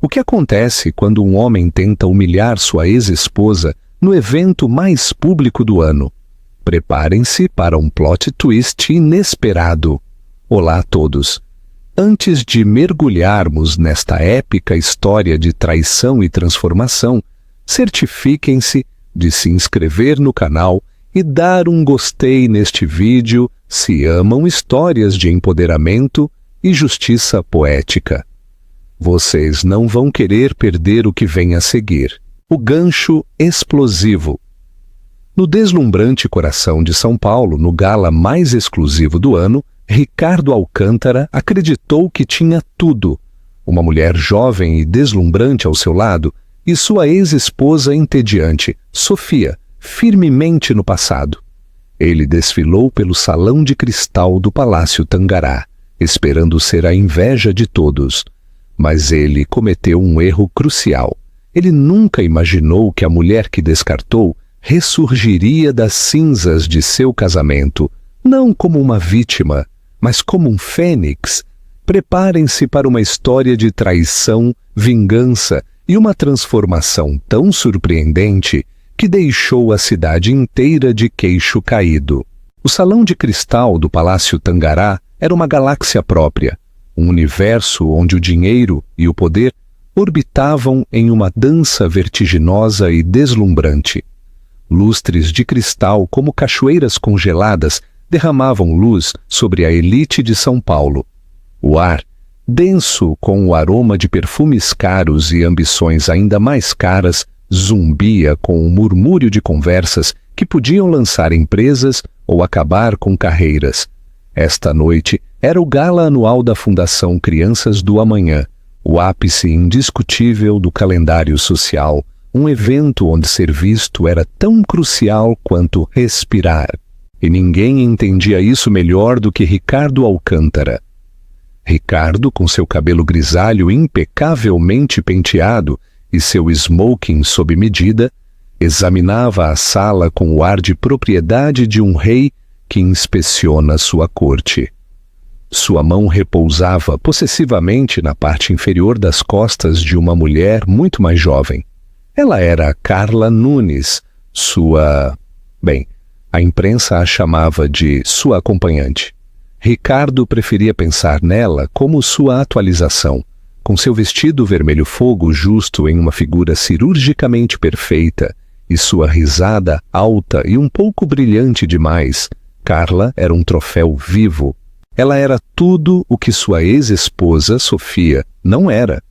O que acontece quando um homem tenta humilhar sua ex-esposa no evento mais público do ano? Preparem-se para um plot twist inesperado. Olá a todos! Antes de mergulharmos nesta épica história de traição e transformação, certifiquem-se de se inscrever no canal e dar um gostei neste vídeo se amam histórias de empoderamento e justiça poética. Vocês não vão querer perder o que vem a seguir. O gancho explosivo. No deslumbrante coração de São Paulo, no gala mais exclusivo do ano, Ricardo Alcântara acreditou que tinha tudo. Uma mulher jovem e deslumbrante ao seu lado e sua ex-esposa entediante, Sofia, firmemente no passado. Ele desfilou pelo salão de cristal do Palácio Tangará, esperando ser a inveja de todos. Mas ele cometeu um erro crucial. Ele nunca imaginou que a mulher que descartou ressurgiria das cinzas de seu casamento, não como uma vítima, mas como um fênix. Preparem-se para uma história de traição, vingança e uma transformação tão surpreendente que deixou a cidade inteira de queixo caído. O salão de cristal do Palácio Tangará era uma galáxia própria, um universo onde o dinheiro e o poder orbitavam em uma dança vertiginosa e deslumbrante. Lustres de cristal como cachoeiras congeladas derramavam luz sobre a elite de São Paulo. O ar, denso com o aroma de perfumes caros e ambições ainda mais caras, zumbia com o murmúrio de conversas que podiam lançar empresas ou acabar com carreiras. Esta noite era o gala anual da Fundação Crianças do Amanhã, o ápice indiscutível do calendário social, um evento onde ser visto era tão crucial quanto respirar. E ninguém entendia isso melhor do que Ricardo Alcântara. Ricardo, com seu cabelo grisalho impecavelmente penteado e seu smoking sob medida, examinava a sala com o ar de propriedade de um rei que inspeciona sua corte. Sua mão repousava possessivamente na parte inferior das costas de uma mulher muito mais jovem. Ela era Carla Nunes, a imprensa a chamava de sua acompanhante. Ricardo preferia pensar nela como sua atualização. Com seu vestido vermelho fogo justo em uma figura cirurgicamente perfeita e sua risada alta e um pouco brilhante demais, Carla era um troféu vivo. Ela era tudo o que sua ex-esposa, Sofia, não era.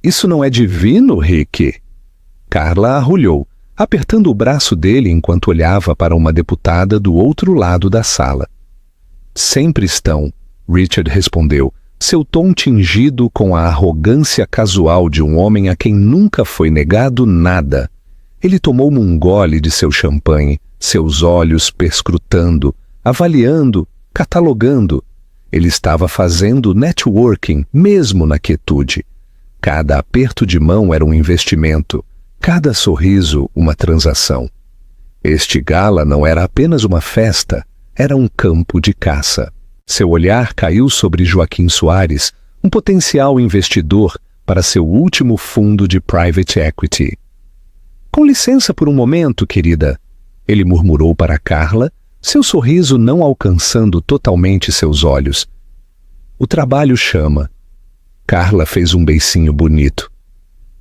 Isso não é divino, Rick? Carla arrulhou, apertando o braço dele enquanto olhava para uma deputada do outro lado da sala. Sempre estão, Richard respondeu, seu tom tingido com a arrogância casual de um homem a quem nunca foi negado nada. Ele tomou um gole de seu champanhe, seus olhos perscrutando, avaliando, catalogando. Ele estava fazendo networking mesmo na quietude. Cada aperto de mão era um investimento, cada sorriso uma transação. Este gala não era apenas uma festa, era um campo de caça. Seu olhar caiu sobre Joaquim Soares, um potencial investidor para seu último fundo de private equity. Com licença por um momento, querida, ele murmurou para Carla, seu sorriso não alcançando totalmente seus olhos. O trabalho chama. Carla fez um beicinho bonito.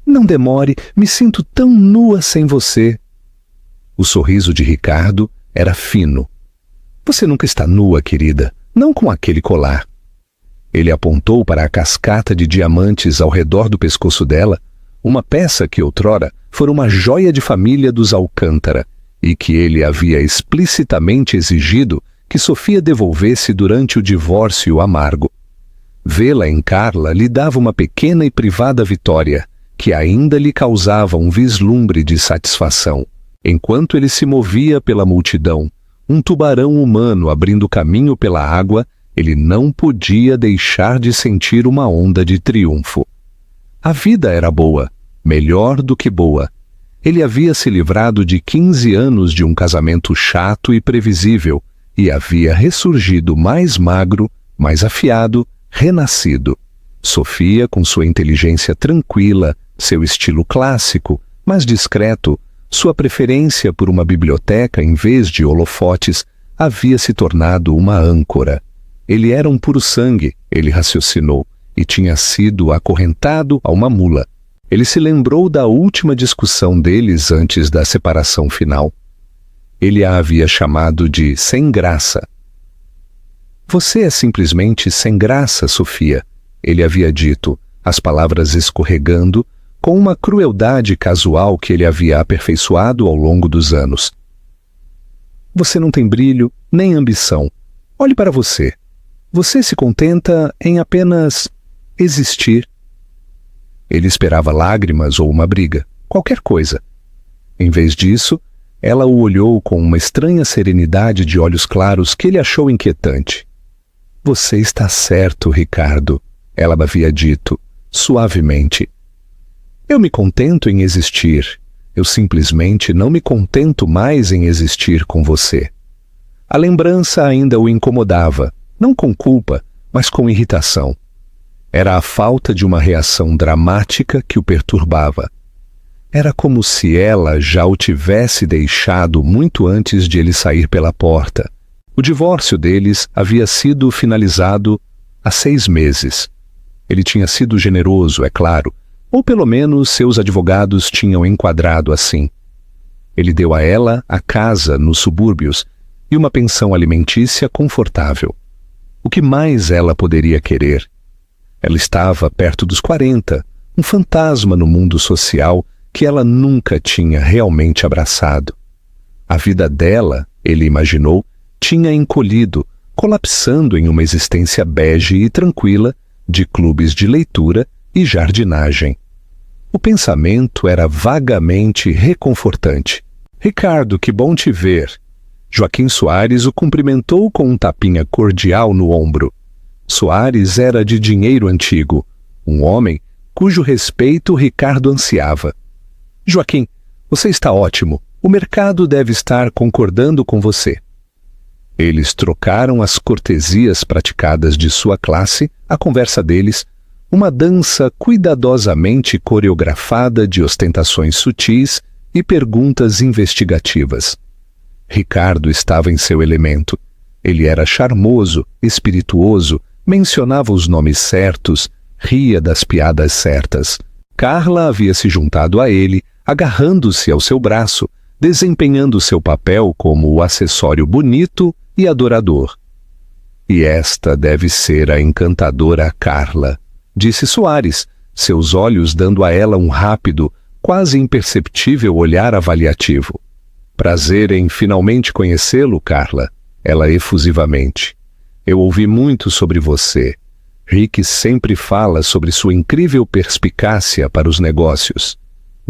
Não demore, me sinto tão nua sem você. O sorriso de Ricardo era fino. Você nunca está nua, querida, não com aquele colar. Ele apontou para a cascata de diamantes ao redor do pescoço dela, uma peça que outrora fora uma joia de família dos Alcântara e que ele havia explicitamente exigido que Sofia devolvesse durante o divórcio amargo. Vê-la em Carla lhe dava uma pequena e privada vitória, que ainda lhe causava um vislumbre de satisfação. Enquanto ele se movia pela multidão, um tubarão humano abrindo caminho pela água, ele não podia deixar de sentir uma onda de triunfo. A vida era boa, melhor do que boa. Ele havia se livrado de 15 anos de um casamento chato e previsível e havia ressurgido mais magro, mais afiado, renascido. Sofia, com sua inteligência tranquila, seu estilo clássico, mas discreto, sua preferência por uma biblioteca em vez de holofotes, havia se tornado uma âncora. Ele era um puro sangue, ele raciocinou, e tinha sido acorrentado a uma mula. Ele se lembrou da última discussão deles antes da separação final. Ele a havia chamado de sem graça. Você é simplesmente sem graça, Sofia, ele havia dito, as palavras escorregando, com uma crueldade casual que ele havia aperfeiçoado ao longo dos anos. Você não tem brilho, nem ambição. Olhe para você. Você se contenta em apenas existir. Ele esperava lágrimas ou uma briga, qualquer coisa. Em vez disso, ela o olhou com uma estranha serenidade de olhos claros que ele achou inquietante. Você está certo, Ricardo, ela havia dito, suavemente. Eu me contento em existir. Eu simplesmente não me contento mais em existir com você. A lembrança ainda o incomodava, não com culpa, mas com irritação. Era a falta de uma reação dramática que o perturbava. Era como se ela já o tivesse deixado muito antes de ele sair pela porta. O divórcio deles havia sido finalizado há 6 meses. Ele tinha sido generoso, é claro, ou pelo menos seus advogados tinham enquadrado assim. Ele deu a ela a casa nos subúrbios e uma pensão alimentícia confortável. O que mais ela poderia querer? Ela estava perto dos 40, um fantasma no mundo social que ela nunca tinha realmente abraçado. A vida dela, ele imaginou, tinha encolhido, colapsando em uma existência bege e tranquila, de clubes de leitura e jardinagem. O pensamento era vagamente reconfortante. Ricardo, que bom te ver. Joaquim Soares o cumprimentou com um tapinha cordial no ombro. Soares era de dinheiro antigo, um homem cujo respeito Ricardo ansiava. Joaquim, você está ótimo. O mercado deve estar concordando com você. Eles trocaram as cortesias praticadas de sua classe, a conversa deles, uma dança cuidadosamente coreografada de ostentações sutis e perguntas investigativas. Ricardo estava em seu elemento. Ele era charmoso, espirituoso, mencionava os nomes certos, ria das piadas certas. Carla havia se juntado a ele, agarrando-se ao seu braço, desempenhando seu papel como o acessório bonito e adorador. E esta deve ser a encantadora Carla, disse Soares, seus olhos dando a ela um rápido, quase imperceptível olhar avaliativo. Prazer em finalmente conhecê-lo, Carla, ela efusivamente. Eu ouvi muito sobre você. Rick sempre fala sobre sua incrível perspicácia para os negócios.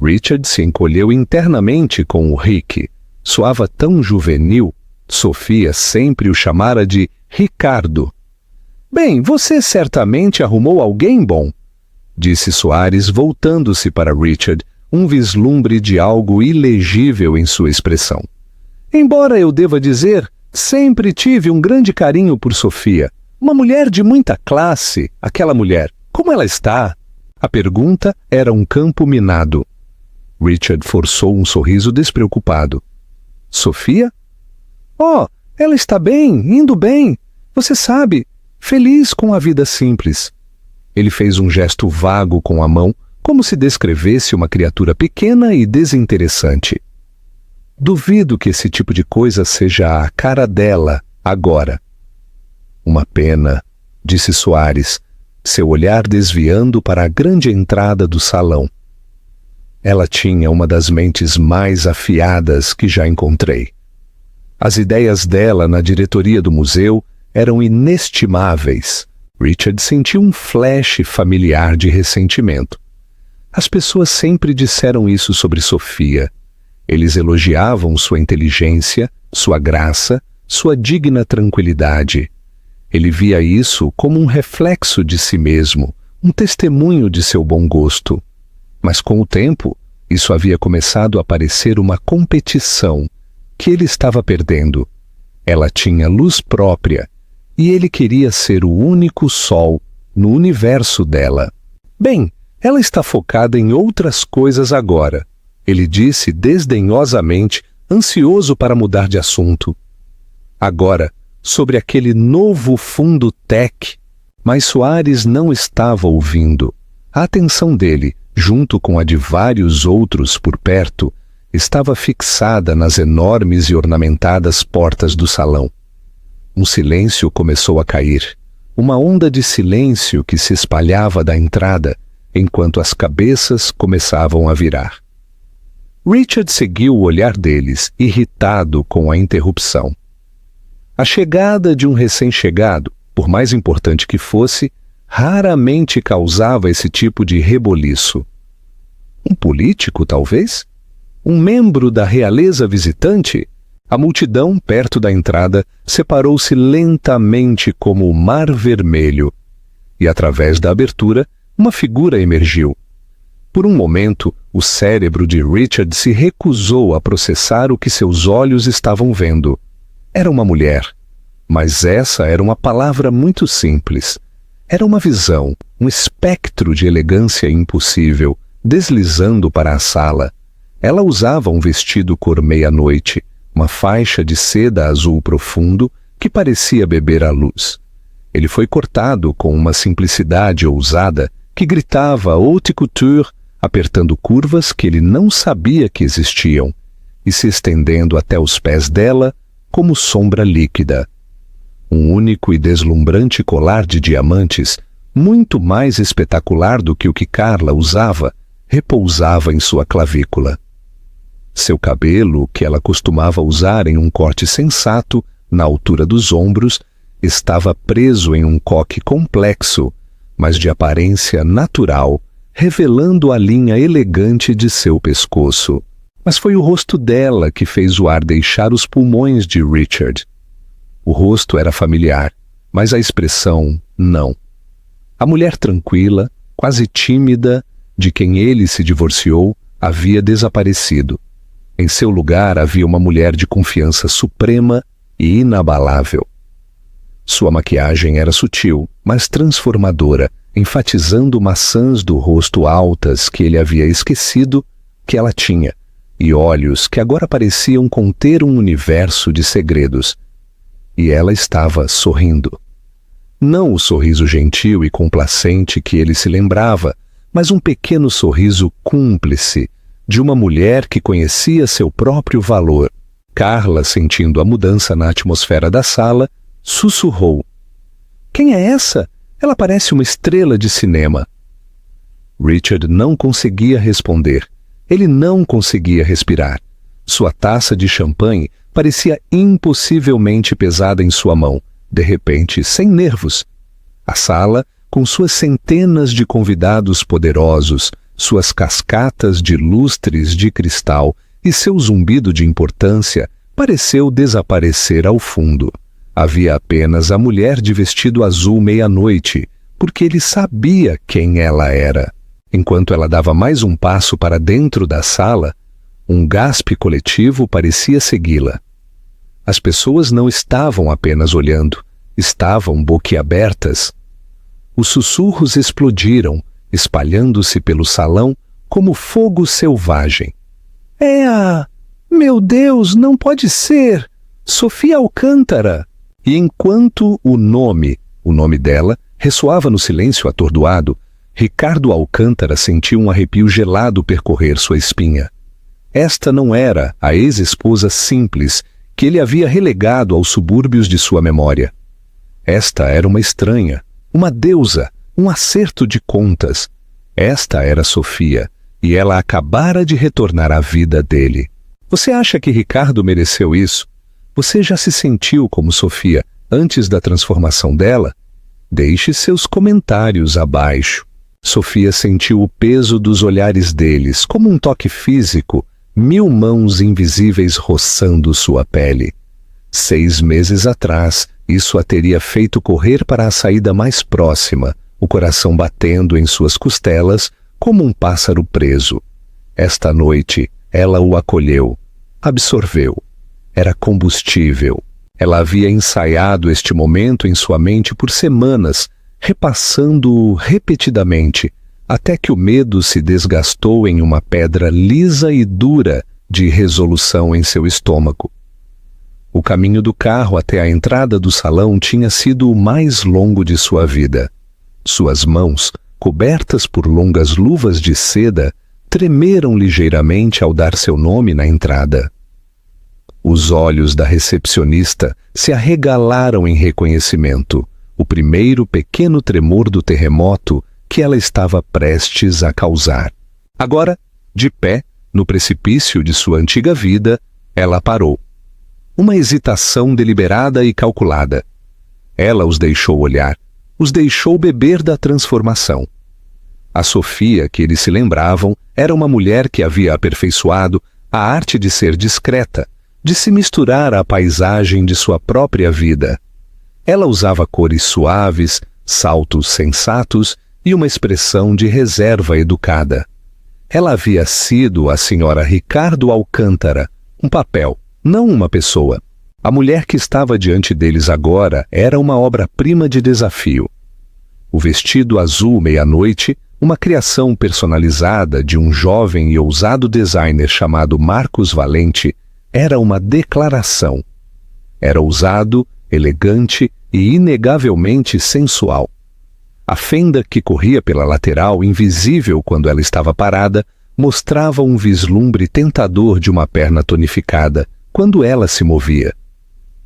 Richard se encolheu internamente com o Rick. Soava tão juvenil. Sofia sempre o chamara de Ricardo. Bem, você certamente arrumou alguém bom, disse Soares, voltando-se para Richard, um vislumbre de algo ilegível em sua expressão. Embora eu deva dizer, sempre tive um grande carinho por Sofia. Uma mulher de muita classe, aquela mulher. Como ela está? A pergunta era um campo minado. Richard forçou um sorriso despreocupado. Sofia? Oh, ela está bem, indo bem. Você sabe, feliz com a vida simples. Ele fez um gesto vago com a mão, como se descrevesse uma criatura pequena e desinteressante. Duvido que esse tipo de coisa seja a cara dela, agora. Uma pena, disse Soares, seu olhar desviando para a grande entrada do salão. Ela tinha uma das mentes mais afiadas que já encontrei. As ideias dela na diretoria do museu eram inestimáveis. Richard sentiu um flash familiar de ressentimento. As pessoas sempre disseram isso sobre Sofia. Eles elogiavam sua inteligência, sua graça, sua digna tranquilidade. Ele via isso como um reflexo de si mesmo, um testemunho de seu bom gosto. Mas com o tempo, isso havia começado a parecer uma competição que ele estava perdendo. Ela tinha luz própria e ele queria ser o único sol no universo dela. Bem, ela está focada em outras coisas agora, ele disse desdenhosamente, ansioso para mudar de assunto. Agora, sobre aquele novo fundo tech, mas Soares não estava ouvindo. A atenção dele, junto com a de vários outros por perto, estava fixada nas enormes e ornamentadas portas do salão. Um silêncio começou a cair, uma onda de silêncio que se espalhava da entrada, enquanto as cabeças começavam a virar. Richard seguiu o olhar deles, irritado com a interrupção. A chegada de um recém-chegado, por mais importante que fosse, raramente causava esse tipo de reboliço. Um político, talvez? Um membro da realeza visitante? A multidão, perto da entrada, separou-se lentamente como o mar vermelho. E, através da abertura, uma figura emergiu. Por um momento, o cérebro de Richard se recusou a processar o que seus olhos estavam vendo. Era uma mulher. Mas essa era uma palavra muito simples. Era uma visão, um espectro de elegância impossível, deslizando para a sala. Ela usava um vestido cor meia-noite, uma faixa de seda azul profundo que parecia beber a luz. Ele foi cortado com uma simplicidade ousada que gritava haute couture, apertando curvas que ele não sabia que existiam, e se estendendo até os pés dela como sombra líquida. Um único e deslumbrante colar de diamantes, muito mais espetacular do que o que Carla usava, repousava em sua clavícula. Seu cabelo, que ela costumava usar em um corte sensato, na altura dos ombros, estava preso em um coque complexo, mas de aparência natural, revelando a linha elegante de seu pescoço. Mas foi o rosto dela que fez o ar deixar os pulmões de Richard. O rosto era familiar, mas a expressão não. A mulher tranquila, quase tímida, de quem ele se divorciou, havia desaparecido. Em seu lugar havia uma mulher de confiança suprema e inabalável. Sua maquiagem era sutil, mas transformadora, enfatizando maçãs do rosto altas que ele havia esquecido que ela tinha, e olhos que agora pareciam conter um universo de segredos. E ela estava sorrindo. Não o sorriso gentil e complacente que ele se lembrava, mas um pequeno sorriso cúmplice, de uma mulher que conhecia seu próprio valor. Carla, sentindo a mudança na atmosfera da sala, sussurrou. Quem é essa? Ela parece uma estrela de cinema. Richard não conseguia responder. Ele não conseguia respirar. Sua taça de champanhe parecia impossivelmente pesada em sua mão, de repente sem nervos. A sala, com suas centenas de convidados poderosos, suas cascatas de lustres de cristal e seu zumbido de importância, pareceu desaparecer ao fundo. Havia apenas a mulher de vestido azul meia-noite, porque ele sabia quem ela era. Enquanto ela dava mais um passo para dentro da sala, um gaspe coletivo parecia segui-la. As pessoas não estavam apenas olhando, estavam boquiabertas. Os sussurros explodiram, espalhando-se pelo salão como fogo selvagem. É a... Meu Deus, não pode ser! Sofia Alcântara! E enquanto o nome dela, ressoava no silêncio atordoado, Ricardo Alcântara sentiu um arrepio gelado percorrer sua espinha. Esta não era a ex-esposa simples que ele havia relegado aos subúrbios de sua memória. Esta era uma estranha, uma deusa, um acerto de contas. Esta era Sofia, e ela acabara de retornar à vida dele. Você acha que Ricardo mereceu isso? Você já se sentiu como Sofia antes da transformação dela? Deixe seus comentários abaixo. Sofia sentiu o peso dos olhares deles, como um toque físico, 1000 mãos invisíveis roçando sua pele. 6 meses atrás, isso a teria feito correr para a saída mais próxima, o coração batendo em suas costelas como um pássaro preso. Esta noite, ela o acolheu, absorveu. Era combustível. Ela havia ensaiado este momento em sua mente por semanas, repassando-o repetidamente, até que o medo se desgastou em uma pedra lisa e dura de resolução em seu estômago. O caminho do carro até a entrada do salão tinha sido o mais longo de sua vida. Suas mãos, cobertas por longas luvas de seda, tremeram ligeiramente ao dar seu nome na entrada. Os olhos da recepcionista se arregalaram em reconhecimento, o primeiro pequeno tremor do terremoto que ela estava prestes a causar. Agora, de pé, no precipício de sua antiga vida, ela parou. Uma hesitação deliberada e calculada. Ela os deixou olhar, os deixou beber da transformação. A Sofia que eles se lembravam era uma mulher que havia aperfeiçoado a arte de ser discreta, de se misturar à paisagem de sua própria vida. Ela usava cores suaves, saltos sensatos e uma expressão de reserva educada. Ela havia sido a senhora Ricardo Alcântara, um papel, não uma pessoa. A mulher que estava diante deles agora era uma obra-prima de desafio. O vestido azul meia-noite, uma criação personalizada de um jovem e ousado designer chamado Marcos Valente, era uma declaração. Era ousado, elegante e inegavelmente sensual. A fenda que corria pela lateral, invisível quando ela estava parada, mostrava um vislumbre tentador de uma perna tonificada quando ela se movia.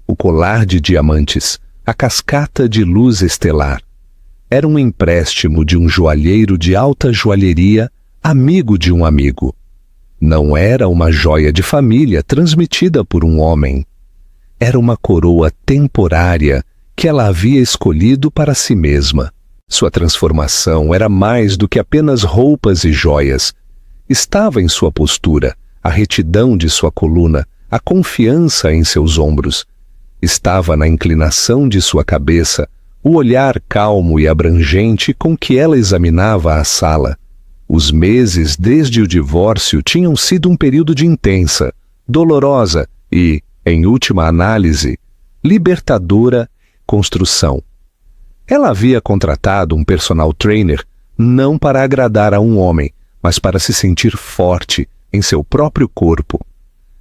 O colar de diamantes, a cascata de luz estelar. Era um empréstimo de um joalheiro de alta joalheria, amigo de um amigo. Não era uma joia de família transmitida por um homem. Era uma coroa temporária que ela havia escolhido para si mesma. Sua transformação era mais do que apenas roupas e joias. Estava em sua postura, a retidão de sua coluna, a confiança em seus ombros. Estava na inclinação de sua cabeça, o olhar calmo e abrangente com que ela examinava a sala. Os meses desde o divórcio tinham sido um período de intensa, dolorosa e, em última análise, libertadora construção. Ela havia contratado um personal trainer não para agradar a um homem, mas para se sentir forte em seu próprio corpo.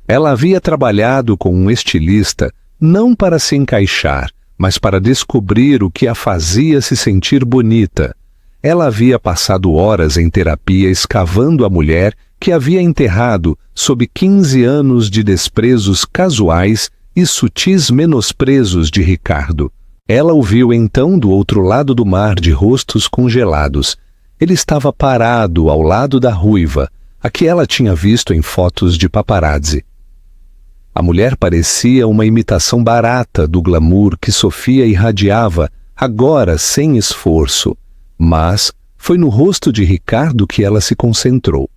Ela havia trabalhado com um estilista não para se encaixar, mas para descobrir o que a fazia se sentir bonita. Ela havia passado horas em terapia escavando a mulher que havia enterrado sob 15 anos de desprezos casuais e sutis menosprezos de Ricardo. Ela o viu então do outro lado do mar de rostos congelados. Ele estava parado ao lado da ruiva, a que ela tinha visto em fotos de paparazzi. A mulher parecia uma imitação barata do glamour que Sofia irradiava, agora sem esforço. Mas foi no rosto de Ricardo que ela se concentrou.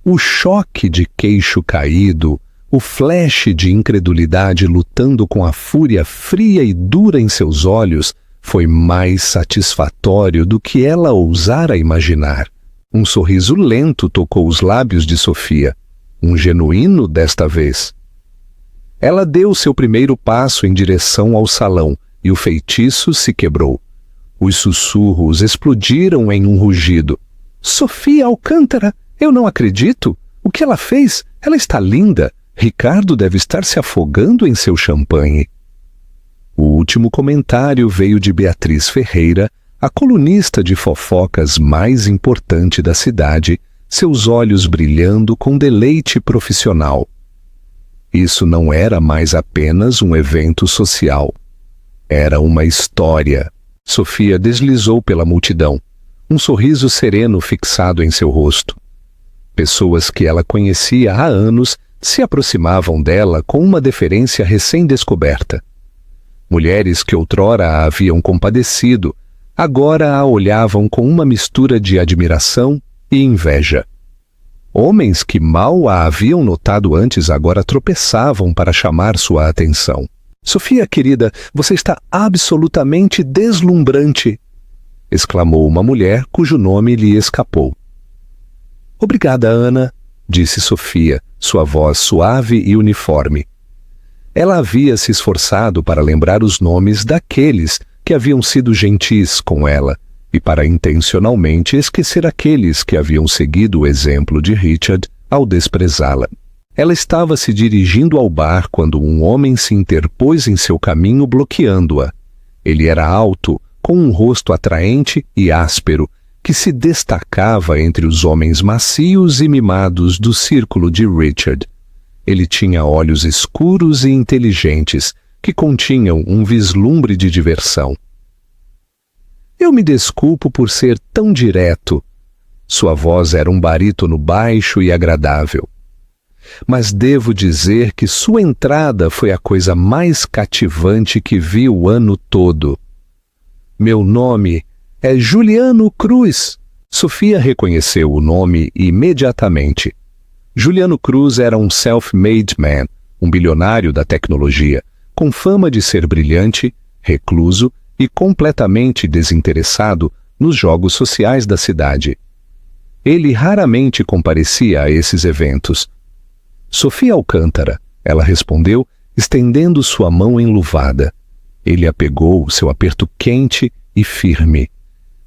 O choque de queixo caído, o flash de incredulidade lutando com a fúria fria e dura em seus olhos foi mais satisfatório do que ela ousara imaginar. Um sorriso lento tocou os lábios de Sofia, um genuíno desta vez. Ela deu seu primeiro passo em direção ao salão e o feitiço se quebrou. Os sussurros explodiram em um rugido. Sofia Alcântara, eu não acredito. O que ela fez? Ela está linda. Ricardo deve estar se afogando em seu champanhe. O último comentário veio de Beatriz Ferreira, a colunista de fofocas mais importante da cidade, seus olhos brilhando com deleite profissional. Isso não era mais apenas um evento social. Era uma história. Sofia deslizou pela multidão, um sorriso sereno fixado em seu rosto. Pessoas que ela conhecia há anos se aproximavam dela com uma deferência recém-descoberta. Mulheres que outrora a haviam compadecido, agora a olhavam com uma mistura de admiração e inveja. Homens que mal a haviam notado antes agora tropeçavam para chamar sua atenção. Sofia, querida, você está absolutamente deslumbrante, exclamou uma mulher cujo nome lhe escapou. Obrigada, Ana, disse Sofia, sua voz suave e uniforme. Ela havia se esforçado para lembrar os nomes daqueles que haviam sido gentis com ela, e para intencionalmente esquecer aqueles que haviam seguido o exemplo de Richard ao desprezá-la. Ela estava se dirigindo ao bar quando um homem se interpôs em seu caminho, bloqueando-a. Ele era alto, com um rosto atraente e áspero, que se destacava entre os homens macios e mimados do círculo de Richard. Ele tinha olhos escuros e inteligentes, que continham um vislumbre de diversão. Eu me desculpo por ser tão direto. Sua voz era um barítono baixo e agradável. Mas devo dizer que sua entrada foi a coisa mais cativante que vi o ano todo. Meu nome é Juliano Cruz. Sofia reconheceu o nome imediatamente. Juliano Cruz era um self-made man, um bilionário da tecnologia, com fama de ser brilhante, recluso e completamente desinteressado nos jogos sociais da cidade. Ele raramente comparecia a esses eventos. Sofia Alcântara, ela respondeu, estendendo sua mão enluvada. Ele a pegou, seu aperto quente e firme.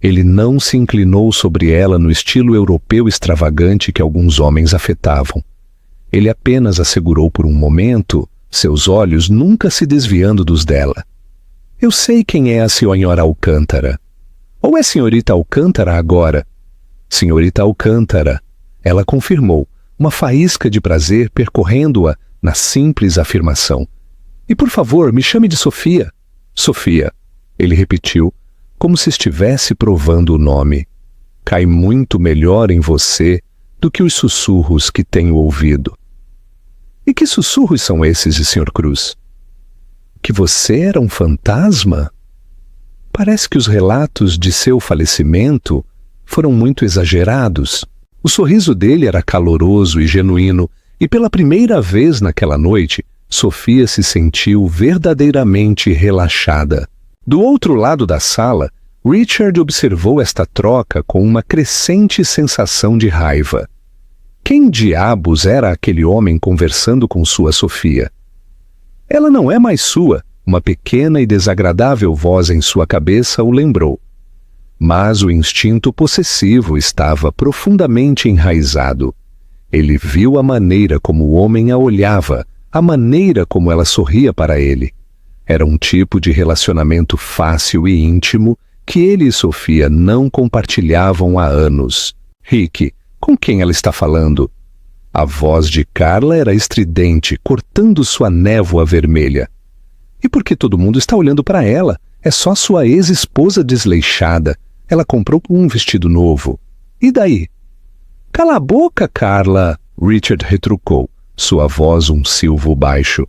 Ele não se inclinou sobre ela no estilo europeu extravagante que alguns homens afetavam. Ele apenas a segurou por um momento, seus olhos nunca se desviando dos dela. Eu sei quem é a senhora Alcântara. Ou é senhorita Alcântara agora? Senhorita Alcântara, ela confirmou, uma faísca de prazer percorrendo-a na simples afirmação. E por favor, me chame de Sofia. Sofia, ele repetiu, como se estivesse provando o nome. Cai muito melhor em você do que os sussurros que tenho ouvido. E que sussurros são esses, Sr. Cruz? Que você era um fantasma? Parece que os relatos de seu falecimento foram muito exagerados. O sorriso dele era caloroso e genuíno, e pela primeira vez naquela noite, Sofia se sentiu verdadeiramente relaxada. Do outro lado da sala, Richard observou esta troca com uma crescente sensação de raiva. Quem diabos era aquele homem conversando com sua Sofia? Ela não é mais sua, uma pequena e desagradável voz em sua cabeça o lembrou. Mas o instinto possessivo estava profundamente enraizado. Ele viu a maneira como o homem a olhava, a maneira como ela sorria para ele. Era um tipo de relacionamento fácil e íntimo que ele e Sofia não compartilhavam há anos. Rick, com quem ela está falando? A voz de Carla era estridente, cortando sua névoa vermelha. E por que todo mundo está olhando para ela? É só sua ex-esposa desleixada. Ela comprou um vestido novo. E daí? Cala a boca, Carla, Richard retrucou, sua voz um silvo baixo.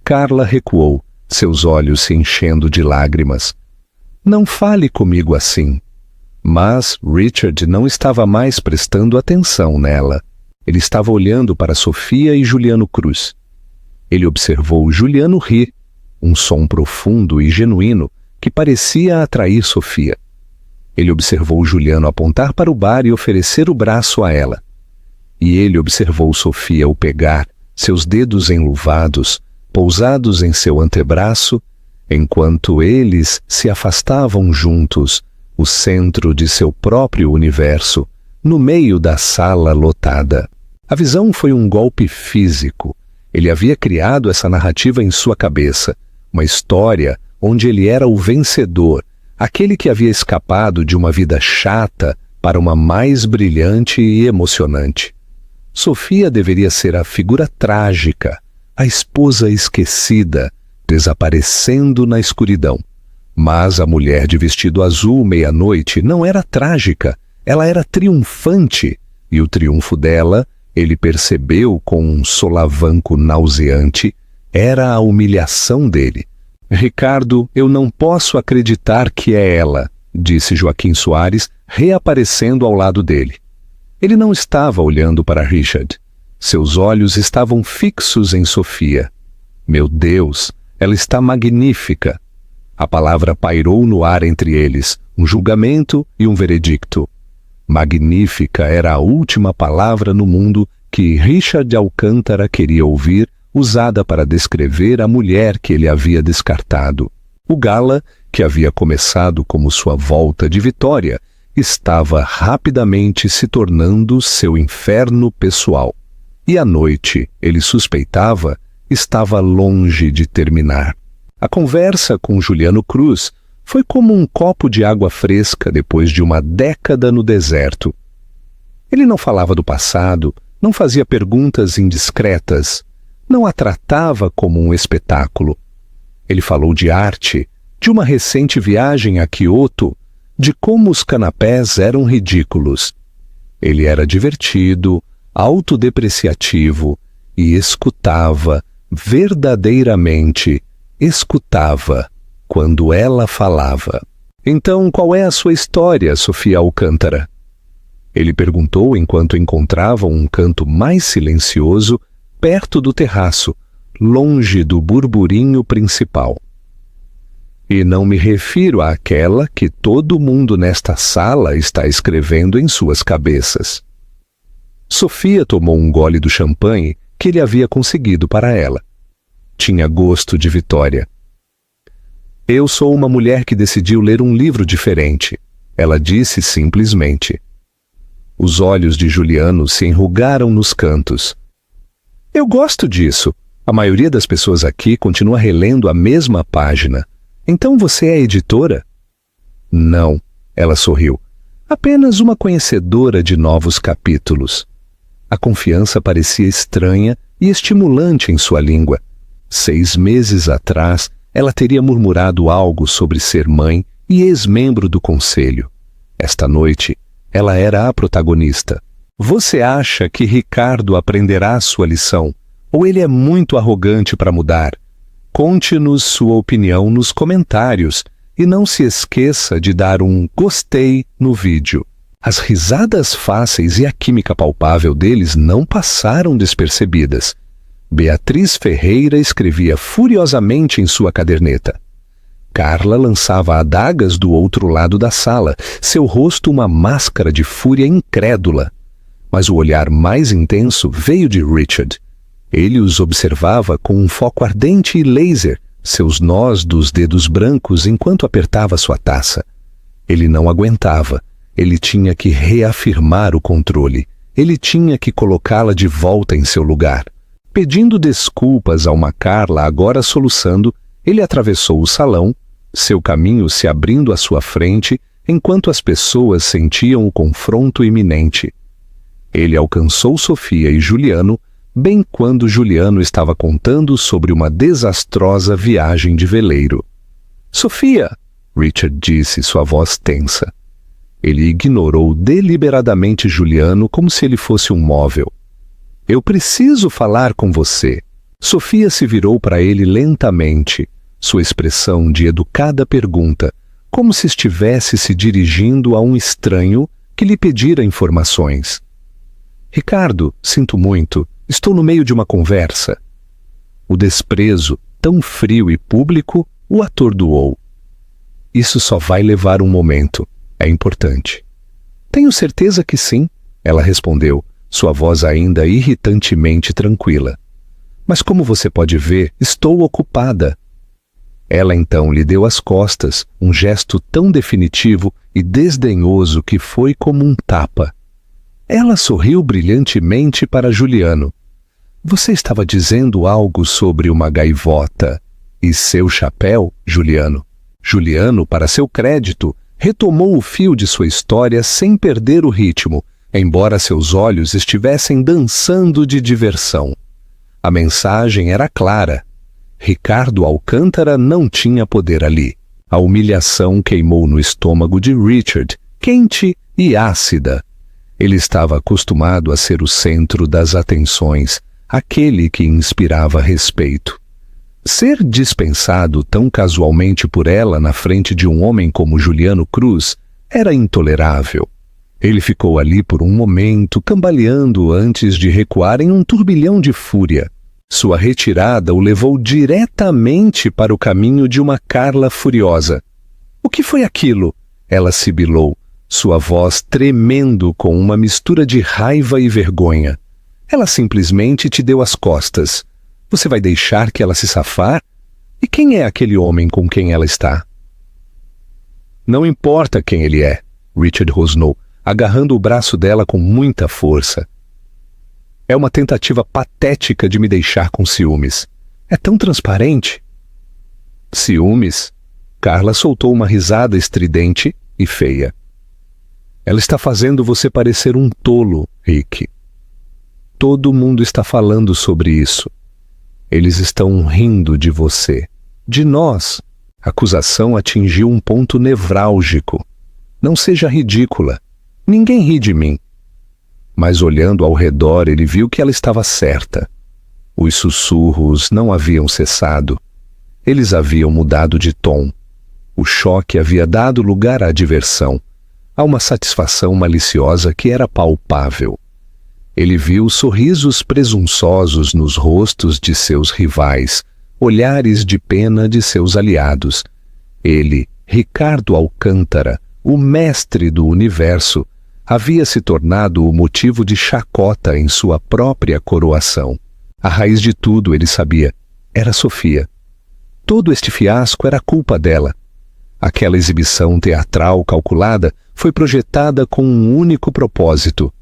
Carla recuou, seus olhos se enchendo de lágrimas. Não fale comigo assim. Mas Richard não estava mais prestando atenção nela. Ele estava olhando para Sofia e Juliano Cruz. Ele observou Juliano rir, um som profundo e genuíno que parecia atrair Sofia. Ele observou Juliano apontar para o bar e oferecer o braço a ela. E ele observou Sofia o pegar, seus dedos enluvados, pousados em seu antebraço, enquanto eles se afastavam juntos, o centro de seu próprio universo, no meio da sala lotada. A visão foi um golpe físico. Ele havia criado essa narrativa em sua cabeça, uma história onde ele era o vencedor, aquele que havia escapado de uma vida chata para uma mais brilhante e emocionante. Sofia deveria ser a figura trágica, a esposa esquecida, desaparecendo na escuridão. Mas a mulher de vestido azul meia-noite não era trágica, ela era triunfante, e o triunfo dela, ele percebeu com um solavanco nauseante, era a humilhação dele. Ricardo, eu não posso acreditar que é ela, disse Joaquim Soares, reaparecendo ao lado dele. Ele não estava olhando para Richard. Seus olhos estavam fixos em Sofia. Meu Deus, ela está magnífica. A palavra pairou no ar entre eles, um julgamento e um veredicto. Magnífica era a última palavra no mundo que Richard Alcântara queria ouvir, usada para descrever a mulher que ele havia descartado. O gala que havia começado como sua volta de vitória, estava rapidamente se tornando seu inferno pessoal. E à noite, ele suspeitava, estava longe de terminar. A conversa com Juliano Cruz foi como um copo de água fresca depois de uma década no deserto. Ele não falava do passado, não fazia perguntas indiscretas, não a tratava como um espetáculo. Ele falou de arte, de uma recente viagem a Kyoto, de como os canapés eram ridículos. Ele era divertido, autodepreciativo e escutava, verdadeiramente escutava, quando ela falava. Então, qual é a sua história, Sofia Alcântara? Ele perguntou enquanto encontravam um canto mais silencioso, perto do terraço, longe do burburinho principal. E não me refiro àquela que todo mundo nesta sala está escrevendo em suas cabeças. Sofia tomou um gole do champanhe que ele havia conseguido para ela. Tinha gosto de vitória. Eu sou uma mulher que decidiu ler um livro diferente, ela disse simplesmente. Os olhos de Juliano se enrugaram nos cantos. Eu gosto disso. A maioria das pessoas aqui continua relendo a mesma página. Então você é editora? Não, ela sorriu. Apenas uma conhecedora de novos capítulos. A confiança parecia estranha e estimulante em sua língua. 6 meses atrás, ela teria murmurado algo sobre ser mãe e ex-membro do conselho. Esta noite, ela era a protagonista. Você acha que Ricardo aprenderá sua lição? Ou ele é muito arrogante para mudar? Conte-nos sua opinião nos comentários e não se esqueça de dar um gostei no vídeo. As risadas fáceis e a química palpável deles não passaram despercebidas. Beatriz Ferreira escrevia furiosamente em sua caderneta. Carla lançava adagas do outro lado da sala, seu rosto uma máscara de fúria incrédula. Mas o olhar mais intenso veio de Richard. Ele os observava com um foco ardente e laser, seus nós dos dedos brancos enquanto apertava sua taça. Ele não aguentava. Ele tinha que reafirmar o controle. Ele tinha que colocá-la de volta em seu lugar. Pedindo desculpas a uma Carla agora soluçando, ele atravessou o salão, seu caminho se abrindo à sua frente, enquanto as pessoas sentiam o confronto iminente. Ele alcançou Sofia e Juliano, bem quando Juliano estava contando sobre uma desastrosa viagem de veleiro. Sofia, Richard disse, sua voz tensa. Ele ignorou deliberadamente Juliano como se ele fosse um móvel. Eu preciso falar com você. Sofia se virou para ele lentamente, sua expressão de educada pergunta, como se estivesse se dirigindo a um estranho que lhe pedira informações. Ricardo, sinto muito, estou no meio de uma conversa. O desprezo, tão frio e público, o atordoou. Isso só vai levar um momento. É importante. Tenho certeza que sim, ela respondeu, sua voz ainda irritantemente tranquila. Mas como você pode ver, estou ocupada. Ela então lhe deu as costas, um gesto tão definitivo e desdenhoso que foi como um tapa. Ela sorriu brilhantemente para Juliano. Você estava dizendo algo sobre uma gaivota e seu chapéu, Juliano? Juliano, para seu crédito, retomou o fio de sua história sem perder o ritmo, embora seus olhos estivessem dançando de diversão. A mensagem era clara. Ricardo Alcântara não tinha poder ali. A humilhação queimou no estômago de Richard, quente e ácida. Ele estava acostumado a ser o centro das atenções, aquele que inspirava respeito. Ser dispensado tão casualmente por ela na frente de um homem como Juliano Cruz era intolerável. Ele ficou ali por um momento, cambaleando antes de recuar em um turbilhão de fúria. Sua retirada o levou diretamente para o caminho de uma Carla furiosa. O que foi aquilo? Ela sibilou, sua voz tremendo com uma mistura de raiva e vergonha. Ela simplesmente te deu as costas. Você vai deixar que ela se safar? E quem é aquele homem com quem ela está? Não importa quem ele é, Richard rosnou, agarrando o braço dela com muita força. É uma tentativa patética de me deixar com ciúmes. É tão transparente. Ciúmes? Carla soltou uma risada estridente e feia. Ela está fazendo você parecer um tolo, Rick. Todo mundo está falando sobre isso. Eles estão rindo de você. De nós. A acusação atingiu um ponto nevrálgico. Não seja ridícula. Ninguém ri de mim. Mas olhando ao redor, ele viu que ela estava certa. Os sussurros não haviam cessado. Eles haviam mudado de tom. O choque havia dado lugar à diversão, a uma satisfação maliciosa que era palpável. Ele viu sorrisos presunçosos nos rostos de seus rivais, olhares de pena de seus aliados. Ele, Ricardo Alcântara, o mestre do universo, havia se tornado o motivo de chacota em sua própria coroação. A raiz de tudo, ele sabia, era Sofia. Todo este fiasco era culpa dela. Aquela exibição teatral calculada foi projetada com um único propósito: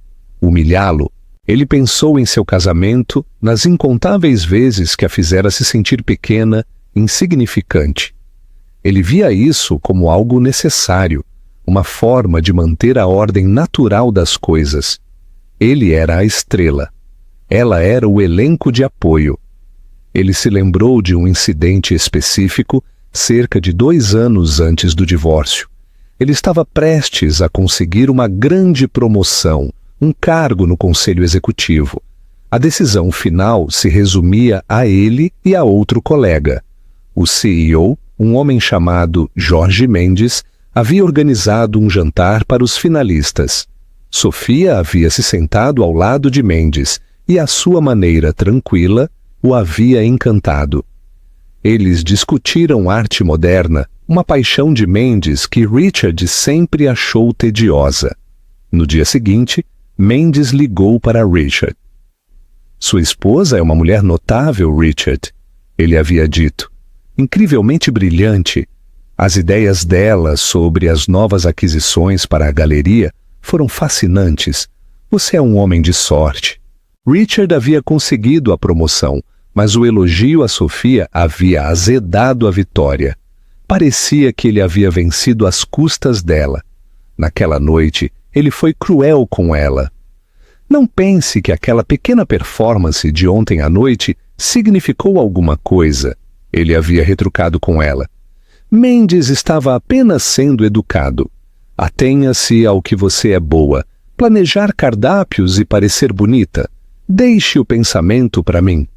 humilhá-lo. Ele pensou em seu casamento, nas incontáveis vezes que a fizera se sentir pequena, insignificante. Ele via isso como algo necessário, uma forma de manter a ordem natural das coisas. Ele era a estrela. Ela era o elenco de apoio. Ele se lembrou de um incidente específico cerca de 2 anos antes do divórcio. Ele estava prestes a conseguir uma grande promoção, um cargo no conselho executivo. A decisão final se resumia a ele e a outro colega. O CEO, um homem chamado Jorge Mendes, havia organizado um jantar para os finalistas. Sofia havia se sentado ao lado de Mendes e, à sua maneira tranquila, o havia encantado. Eles discutiram arte moderna, uma paixão de Mendes que Richard sempre achou tediosa. No dia seguinte, Mendes ligou para Richard. Sua esposa é uma mulher notável, Richard, ele havia dito. Incrivelmente brilhante. As ideias dela sobre as novas aquisições para a galeria foram fascinantes. Você é um homem de sorte. Richard havia conseguido a promoção, mas o elogio a Sofia havia azedado a vitória. Parecia que ele havia vencido às custas dela. Naquela noite, ele foi cruel com ela. Não pense que aquela pequena performance de ontem à noite significou alguma coisa, ele havia retrucado com ela. Mendes estava apenas sendo educado. Atenha-se ao que você é boa, planejar cardápios e parecer bonita. Deixe o pensamento para mim.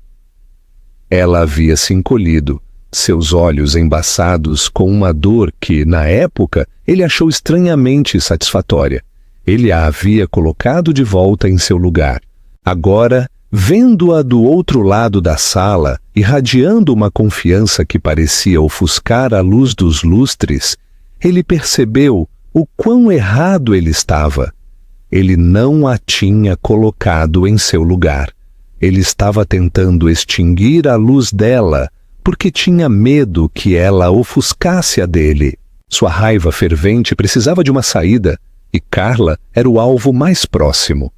Ela havia se encolhido, seus olhos embaçados com uma dor que, na época, ele achou estranhamente satisfatória. Ele a havia colocado de volta em seu lugar. Agora, vendo-a do outro lado da sala, irradiando uma confiança que parecia ofuscar a luz dos lustres, ele percebeu o quão errado ele estava. Ele não a tinha colocado em seu lugar. Ele estava tentando extinguir a luz dela, porque tinha medo que ela ofuscasse a dele. Sua raiva fervente precisava de uma saída, e Carla era o alvo mais próximo.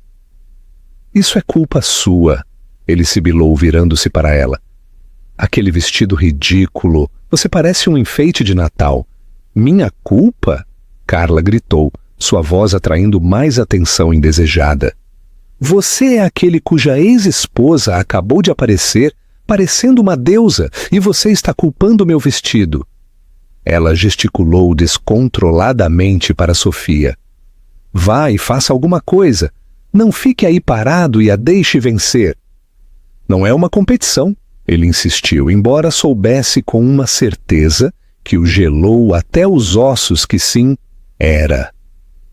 Isso é culpa sua, ele sibilou virando-se para ela. Aquele vestido ridículo, você parece um enfeite de Natal. Minha culpa? Carla gritou, sua voz atraindo mais atenção indesejada. Você é aquele cuja ex-esposa acabou de aparecer, parecendo uma deusa, e você está culpando meu vestido. Ela gesticulou descontroladamente para Sofia. Vá e faça alguma coisa. Não fique aí parado e a deixe vencer. Não é uma competição, ele insistiu, embora soubesse com uma certeza que o gelou até os ossos que sim, era.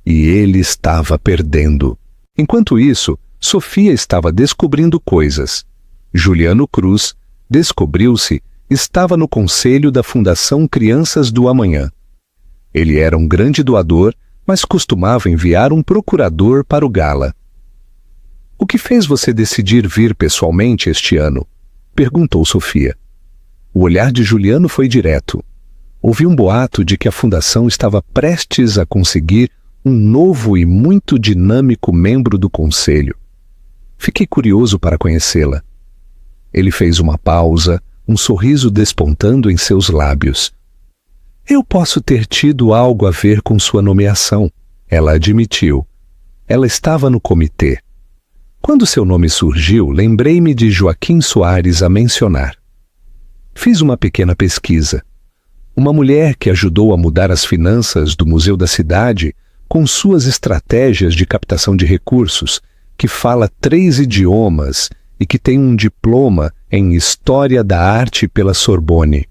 E ele estava perdendo. Enquanto isso, Sofia estava descobrindo coisas. Juliano Cruz, descobriu-se, estava no conselho da Fundação Crianças do Amanhã. Ele era um grande doador, mas costumava enviar um procurador para o gala. O que fez você decidir vir pessoalmente este ano? Perguntou Sofia. O olhar de Juliano foi direto. Ouvi um boato de que a fundação estava prestes a conseguir um novo e muito dinâmico membro do conselho. Fiquei curioso para conhecê-la. Ele fez uma pausa, um sorriso despontando em seus lábios. Eu posso ter tido algo a ver com sua nomeação, ela admitiu. Ela estava no comitê. Quando seu nome surgiu, lembrei-me de Joaquim Soares a mencionar. Fiz uma pequena pesquisa. Uma mulher que ajudou a mudar as finanças do Museu da Cidade com suas estratégias de captação de recursos, que fala 3 idiomas e que tem um diploma em História da Arte pela Sorbonne.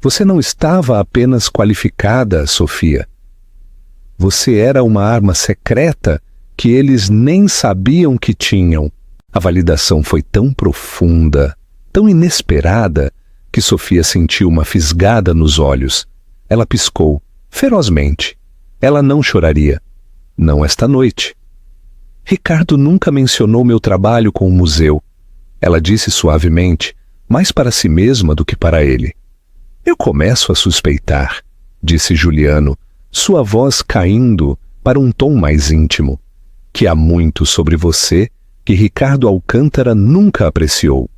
Você não estava apenas qualificada, Sofia. Você era uma arma secreta que eles nem sabiam que tinham. A validação foi tão profunda, tão inesperada, que Sofia sentiu uma fisgada nos olhos. Ela piscou, ferozmente. Ela não choraria. Não esta noite. Ricardo nunca mencionou meu trabalho com o museu. Ela disse suavemente, mais para si mesma do que para ele. Eu começo a suspeitar, disse Juliano, sua voz caindo para um tom mais íntimo, que há muito sobre você que Ricardo Alcântara nunca apreciou.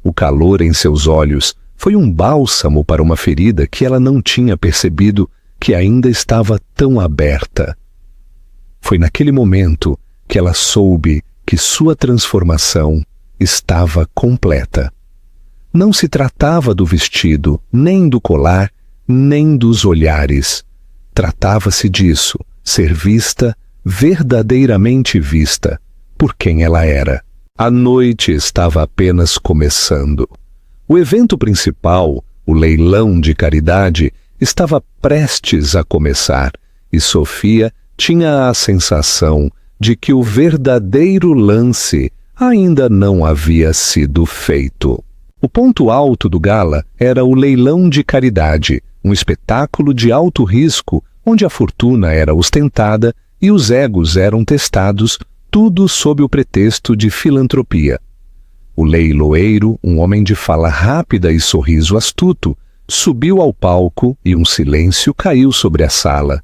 O calor em seus olhos foi um bálsamo para uma ferida que ela não tinha percebido que ainda estava tão aberta. Foi naquele momento que ela soube que sua transformação estava completa. Não se tratava do vestido, nem do colar, nem dos olhares. Tratava-se disso, ser vista, verdadeiramente vista, por quem ela era. A noite estava apenas começando. O evento principal, o leilão de caridade, estava prestes a começar, e Sofia tinha a sensação de que o verdadeiro lance ainda não havia sido feito. O ponto alto do gala era o leilão de caridade, um espetáculo de alto risco onde a fortuna era ostentada e os egos eram testados, tudo sob o pretexto de filantropia. O leiloeiro, um homem de fala rápida e sorriso astuto, subiu ao palco e um silêncio caiu sobre a sala.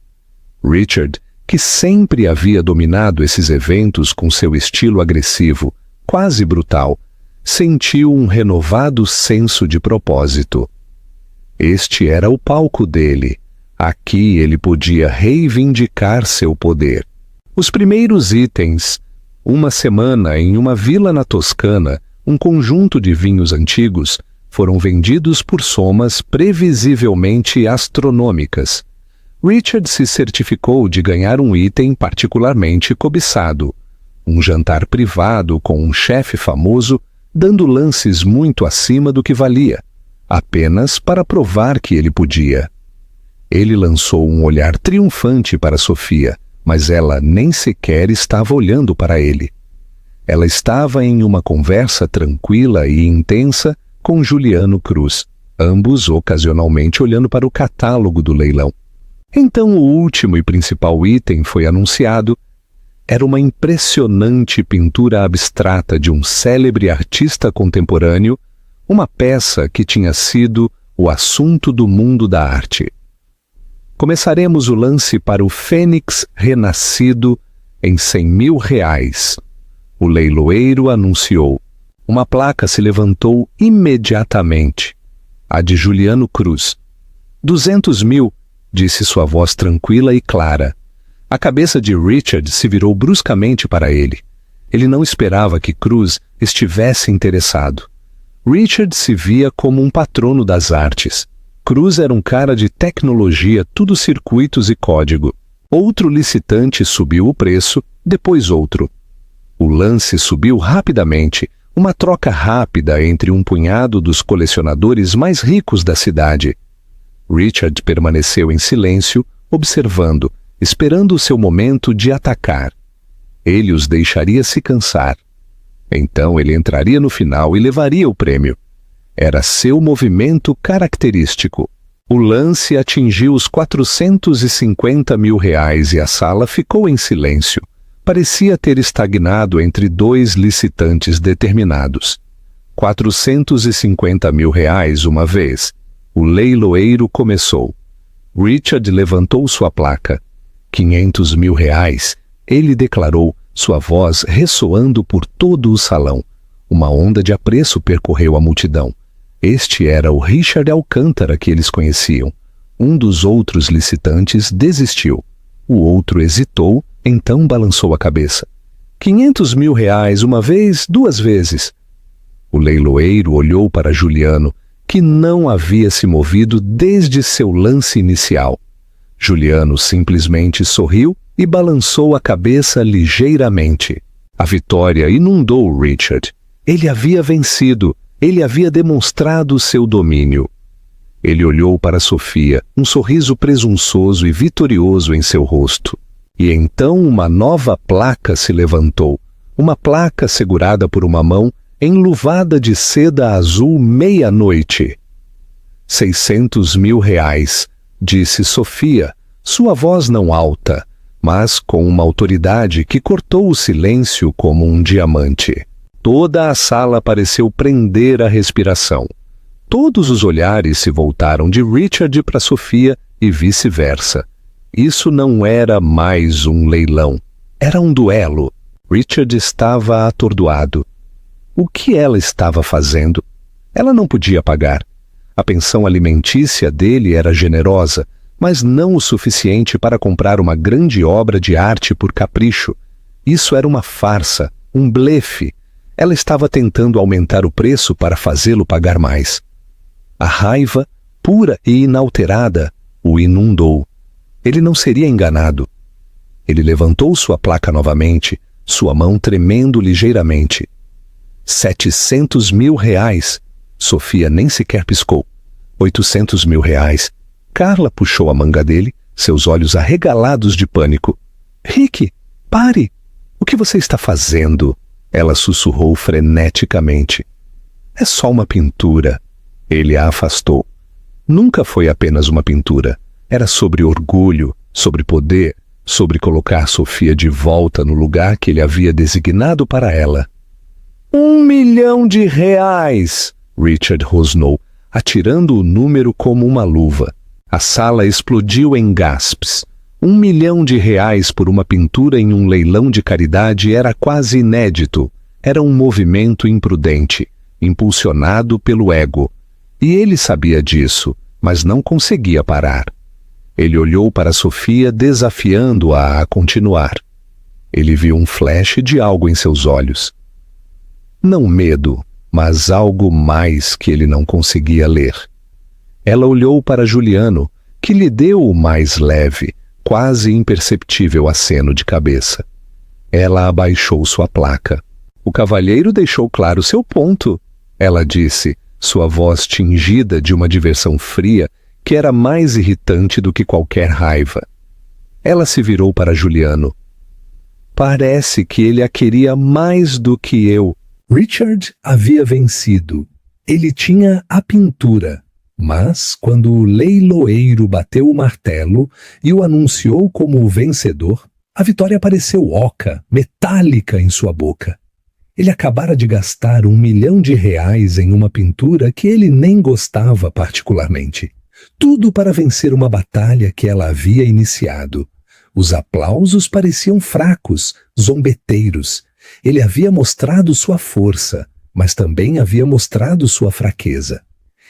Richard, que sempre havia dominado esses eventos com seu estilo agressivo, quase brutal, sentiu um renovado senso de propósito. Este era o palco dele. Aqui ele podia reivindicar seu poder. Os primeiros itens, uma semana em uma vila na Toscana, um conjunto de vinhos antigos, foram vendidos por somas previsivelmente astronômicas. Richard se certificou de ganhar um item particularmente cobiçado, um jantar privado com um chefe famoso, dando lances muito acima do que valia, apenas para provar que ele podia. Ele lançou um olhar triunfante para Sofia, mas ela nem sequer estava olhando para ele. Ela estava em uma conversa tranquila e intensa com Juliano Cruz, ambos ocasionalmente olhando para o catálogo do leilão. Então o último e principal item foi anunciado. Era uma impressionante pintura abstrata de um célebre artista contemporâneo, uma peça que tinha sido o assunto do mundo da arte. Começaremos o lance para o Fênix Renascido em R$100.000. O leiloeiro anunciou. Uma placa se levantou imediatamente. A de Juliano Cruz. 200.000, disse sua voz tranquila e clara. A cabeça de Richard se virou bruscamente para ele. Ele não esperava que Cruz estivesse interessado. Richard se via como um patrono das artes. Cruz era um cara de tecnologia, tudo circuitos e código. Outro licitante subiu o preço, depois outro. O lance subiu rapidamente, uma troca rápida entre um punhado dos colecionadores mais ricos da cidade. Richard permaneceu em silêncio, observando, esperando o seu momento de atacar. Ele os deixaria se cansar. Então ele entraria no final e levaria o prêmio. Era seu movimento característico. O lance atingiu os R$450.000 e a sala ficou em silêncio. Parecia ter estagnado entre dois licitantes determinados. R$450.000 uma vez, O leiloeiro começou. Richard levantou sua placa. 500 mil reais, ele declarou, sua voz ressoando por todo o salão. Uma onda de apreço percorreu a multidão. Este era o Richard Alcântara que eles conheciam. Um dos outros licitantes desistiu. O outro hesitou, então balançou a cabeça. 500 mil reais uma vez, 2 vezes. O leiloeiro olhou para Juliano, que não havia se movido desde seu lance inicial. Juliano simplesmente sorriu e balançou a cabeça ligeiramente. A vitória inundou Richard. Ele havia vencido, ele havia demonstrado seu domínio. Ele olhou para Sofia, um sorriso presunçoso e vitorioso em seu rosto. E então uma nova placa se levantou, uma placa segurada por uma mão, enluvada de seda azul meia-noite. 600 mil reais, disse Sofia, sua voz não alta, mas com uma autoridade que cortou o silêncio como um diamante. Toda a sala pareceu prender a respiração. Todos os olhares se voltaram de Richard para Sofia e vice-versa. Isso não era mais um leilão. Era um duelo. Richard estava atordoado. O que ela estava fazendo? Ela não podia pagar. A pensão alimentícia dele era generosa, mas não o suficiente para comprar uma grande obra de arte por capricho. Isso era uma farsa, um blefe. Ela estava tentando aumentar o preço para fazê-lo pagar mais. A raiva, pura e inalterada, o inundou. Ele não seria enganado. Ele levantou sua placa novamente, sua mão tremendo ligeiramente. 700 mil reais. Sofia nem sequer piscou. 800 mil reais. Carla puxou a manga dele, seus olhos arregalados de pânico. Rick, pare! O que você está fazendo? Ela sussurrou freneticamente. É só uma pintura. Ele a afastou. Nunca foi apenas uma pintura. Era sobre orgulho, sobre poder, sobre colocar Sofia de volta no lugar que ele havia designado para ela. 1 milhão de reais! Richard rosnou, atirando o número como uma luva. A sala explodiu em gasps. 1 milhão de reais por uma pintura em um leilão de caridade era quase inédito. Era um movimento imprudente, impulsionado pelo ego. E ele sabia disso, mas não conseguia parar. Ele olhou para Sofia, desafiando-a a continuar. Ele viu um flash de algo em seus olhos. Não medo, mas algo mais que ele não conseguia ler. Ela olhou para Juliano, que lhe deu o mais leve, quase imperceptível aceno de cabeça. Ela abaixou sua placa. O cavalheiro deixou claro seu ponto, ela disse, sua voz tingida de uma diversão fria que era mais irritante do que qualquer raiva. Ela se virou para Juliano. Parece que ele a queria mais do que eu. Richard havia vencido. Ele tinha a pintura. Mas, quando o leiloeiro bateu o martelo e o anunciou como o vencedor, a vitória pareceu oca, metálica em sua boca. Ele acabara de gastar 1 milhão de reais em uma pintura que ele nem gostava particularmente. Tudo para vencer uma batalha que ela havia iniciado. Os aplausos pareciam fracos, zombeteiros. Ele havia mostrado sua força, mas também havia mostrado sua fraqueza.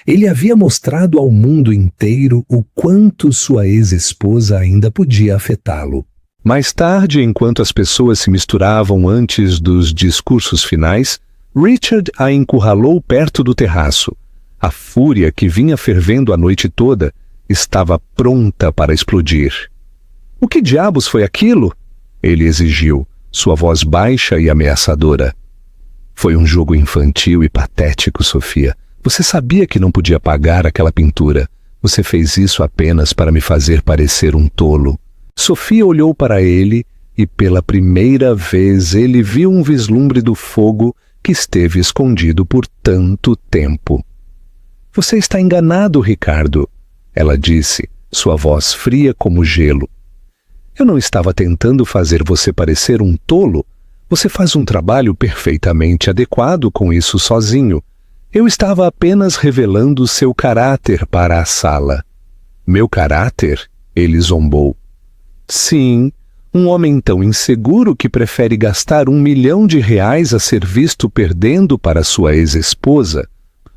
Ele havia mostrado ao mundo inteiro o quanto sua ex-esposa ainda podia afetá-lo. Mais tarde, enquanto as pessoas se misturavam antes dos discursos finais, Richard a encurralou perto do terraço. A fúria que vinha fervendo a noite toda estava pronta para explodir. O que diabos foi aquilo? Ele exigiu, sua voz baixa e ameaçadora. Foi um jogo infantil e patético, Sofia. Você sabia que não podia pagar aquela pintura. Você fez isso apenas para me fazer parecer um tolo. Sofia olhou para ele e pela primeira vez ele viu um vislumbre do fogo que esteve escondido por tanto tempo. Você está enganado, Ricardo, ela disse, sua voz fria como gelo. Eu não estava tentando fazer você parecer um tolo. Você faz um trabalho perfeitamente adequado com isso sozinho. Eu estava apenas revelando seu caráter para a sala. Meu caráter? Ele zombou. Sim, um homem tão inseguro que prefere gastar R$1 milhão a ser visto perdendo para sua ex-esposa.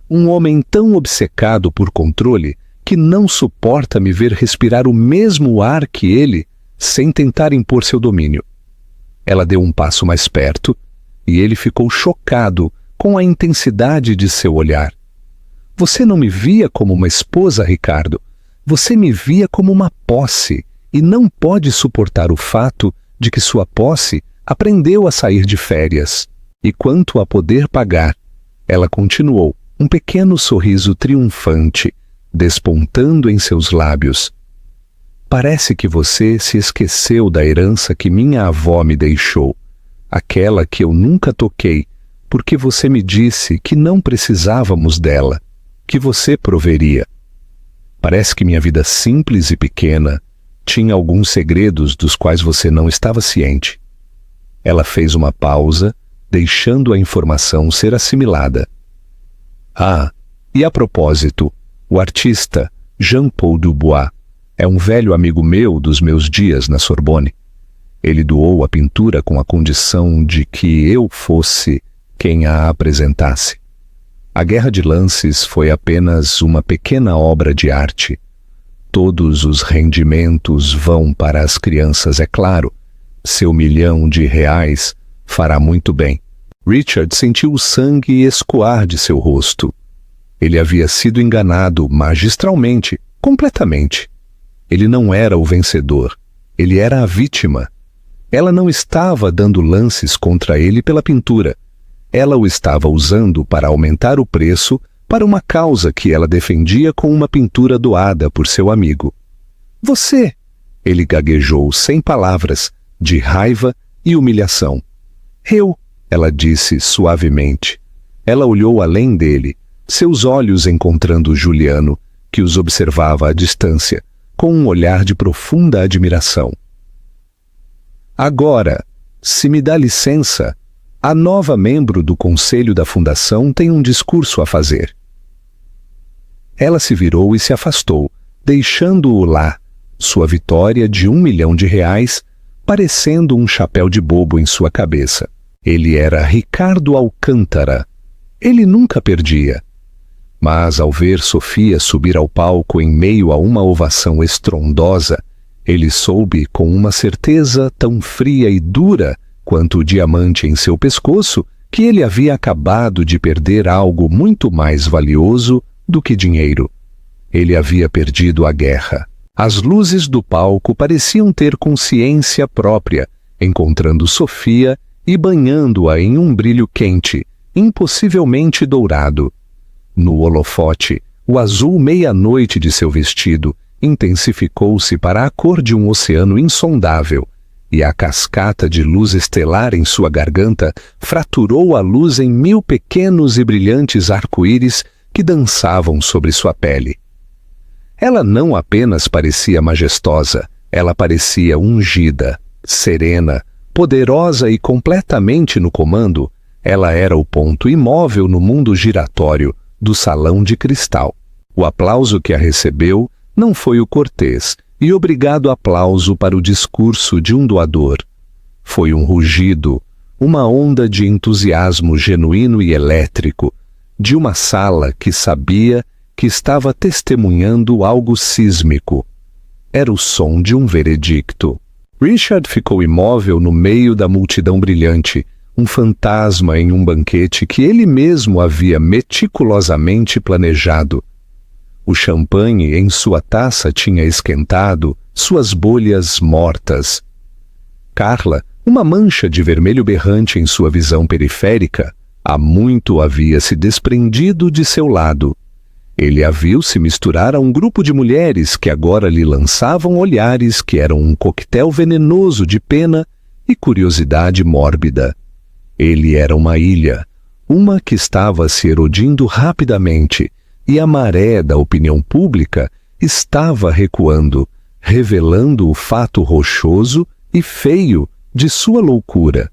Um homem tão obcecado por controle que não suporta me ver respirar o mesmo ar que ele sem tentar impor seu domínio. Ela deu um passo mais perto e ele ficou chocado com a intensidade de seu olhar. Você não me via como uma esposa, Ricardo. Você me via como uma posse e não pode suportar o fato de que sua posse aprendeu a sair de férias. E quanto a poder pagar, ela continuou, um pequeno sorriso triunfante, despontando em seus lábios. Parece que você se esqueceu da herança que minha avó me deixou, aquela que eu nunca toquei, porque você me disse que não precisávamos dela, que você proveria. Parece que minha vida simples e pequena tinha alguns segredos dos quais você não estava ciente. Ela fez uma pausa, deixando a informação ser assimilada. Ah, e a propósito, o artista Jean-Paul Dubois é um velho amigo meu dos meus dias na Sorbonne. Ele doou a pintura com a condição de que eu fosse quem a apresentasse. A Guerra de Lances foi apenas uma pequena obra de arte. Todos os rendimentos vão para as crianças, é claro. Seu R$1 milhão fará muito bem. Richard sentiu o sangue escoar de seu rosto. Ele havia sido enganado magistralmente, completamente. Ele não era o vencedor, ele era a vítima. Ela não estava dando lances contra ele pela pintura. Ela o estava usando para aumentar o preço para uma causa que ela defendia com uma pintura doada por seu amigo. Você! Ele gaguejou sem palavras, de raiva e humilhação. Eu! Ela disse suavemente. Ela olhou além dele, seus olhos encontrando Juliano, que os observava à distância, com um olhar de profunda admiração. Agora, se me dá licença, a nova membro do conselho da fundação tem um discurso a fazer. Ela se virou e se afastou, deixando-o lá, sua vitória de R$1 milhão, parecendo um chapéu de bobo em sua cabeça. Ele era Ricardo Alcântara. Ele nunca perdia. Mas ao ver Sofia subir ao palco em meio a uma ovação estrondosa, ele soube com uma certeza tão fria e dura quanto o diamante em seu pescoço que ele havia acabado de perder algo muito mais valioso do que dinheiro. Ele havia perdido a guerra. As luzes do palco pareciam ter consciência própria, encontrando Sofia e banhando-a em um brilho quente, impossivelmente dourado. No holofote, o azul meia-noite de seu vestido intensificou-se para a cor de um oceano insondável, e a cascata de luz estelar em sua garganta fraturou a luz em 1000 pequenos e brilhantes arco-íris que dançavam sobre sua pele. Ela não apenas parecia majestosa, ela parecia ungida, serena, poderosa e completamente no comando. Ela era o ponto imóvel no mundo giratório do salão de cristal. O aplauso que a recebeu não foi o cortês e obrigado aplauso para o discurso de um doador. Foi um rugido, uma onda de entusiasmo genuíno e elétrico, de uma sala que sabia que estava testemunhando algo sísmico. Era o som de um veredicto. Richard ficou imóvel no meio da multidão brilhante, um fantasma em um banquete que ele mesmo havia meticulosamente planejado. O champanhe em sua taça tinha esquentado, suas bolhas mortas. Carla, uma mancha de vermelho berrante em sua visão periférica, há muito havia se desprendido de seu lado. Ele a viu se misturar a um grupo de mulheres que agora lhe lançavam olhares que eram um coquetel venenoso de pena e curiosidade mórbida. Ele era uma ilha, uma que estava se erodindo rapidamente, e a maré da opinião pública estava recuando, revelando o fato rochoso e feio de sua loucura.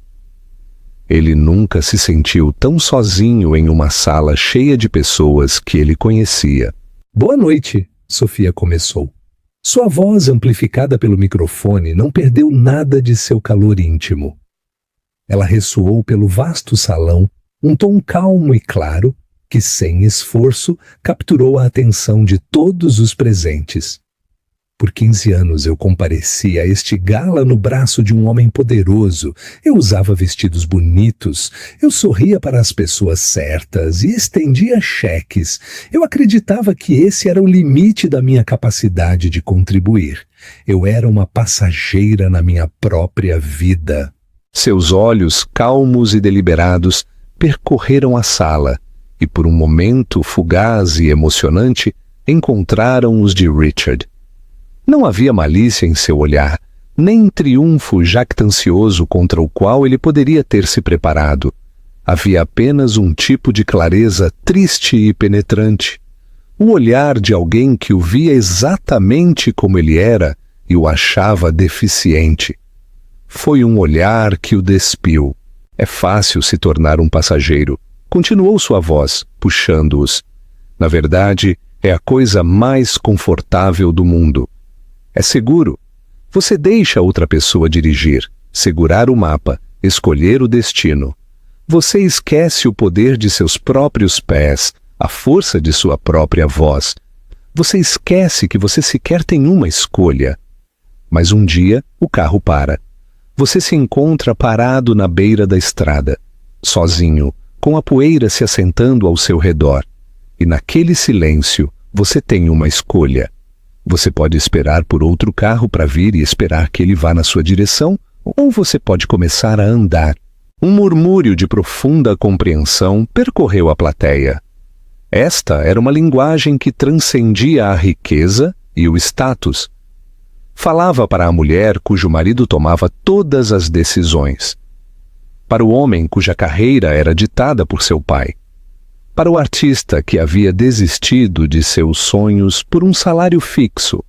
Ele nunca se sentiu tão sozinho em uma sala cheia de pessoas que ele conhecia. Boa noite, Sofia começou. Sua voz, amplificada pelo microfone, não perdeu nada de seu calor íntimo. Ela ressoou pelo vasto salão, um tom calmo e claro, que, sem esforço, capturou a atenção de todos os presentes. Por 15 anos eu compareci a este gala no braço de um homem poderoso. Eu usava vestidos bonitos, eu sorria para as pessoas certas e estendia cheques. Eu acreditava que esse era o limite da minha capacidade de contribuir. Eu era uma passageira na minha própria vida. Seus olhos, calmos e deliberados, percorreram a sala e, por um momento fugaz e emocionante, encontraram os de Richard. Não havia malícia em seu olhar, nem triunfo jactancioso contra o qual ele poderia ter se preparado. Havia apenas um tipo de clareza triste e penetrante. O olhar de alguém que o via exatamente como ele era e o achava deficiente. Foi um olhar que o despiu. É fácil se tornar um passageiro, continuou sua voz, puxando-os. Na verdade, é a coisa mais confortável do mundo. É seguro. Você deixa outra pessoa dirigir, segurar o mapa, escolher o destino. Você esquece o poder de seus próprios pés, a força de sua própria voz. Você esquece que você sequer tem uma escolha. Mas um dia, o carro para. Você se encontra parado na beira da estrada, sozinho, com a poeira se assentando ao seu redor. E naquele silêncio, você tem uma escolha. Você pode esperar por outro carro para vir e esperar que ele vá na sua direção, ou você pode começar a andar. Um murmúrio de profunda compreensão percorreu a plateia. Esta era uma linguagem que transcendia a riqueza e o status. Falava para a mulher cujo marido tomava todas as decisões. Para o homem cuja carreira era ditada por seu pai. Para o artista que havia desistido de seus sonhos por um salário fixo.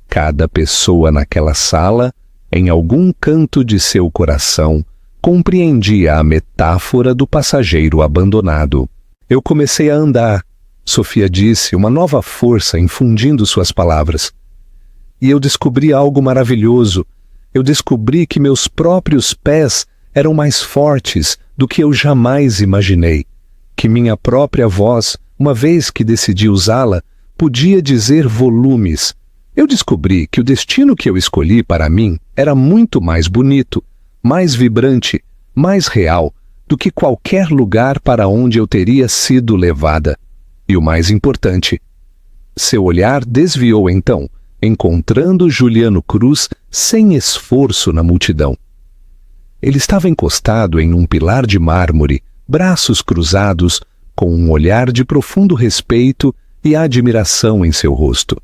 Cada pessoa naquela sala, em algum canto de seu coração, compreendia a metáfora do passageiro abandonado. Eu comecei a andar, Sofia disse, uma nova força infundindo suas palavras. E eu descobri algo maravilhoso. Eu descobri que meus próprios pés eram mais fortes do que eu jamais imaginei. Que minha própria voz, uma vez que decidi usá-la, podia dizer volumes. Eu descobri que o destino que eu escolhi para mim era muito mais bonito, mais vibrante, mais real do que qualquer lugar para onde eu teria sido levada. E o mais importante, seu olhar desviou então, encontrando Juliano Cruz sem esforço na multidão. Ele estava encostado em um pilar de mármore, braços cruzados, com um olhar de profundo respeito e admiração em seu rosto.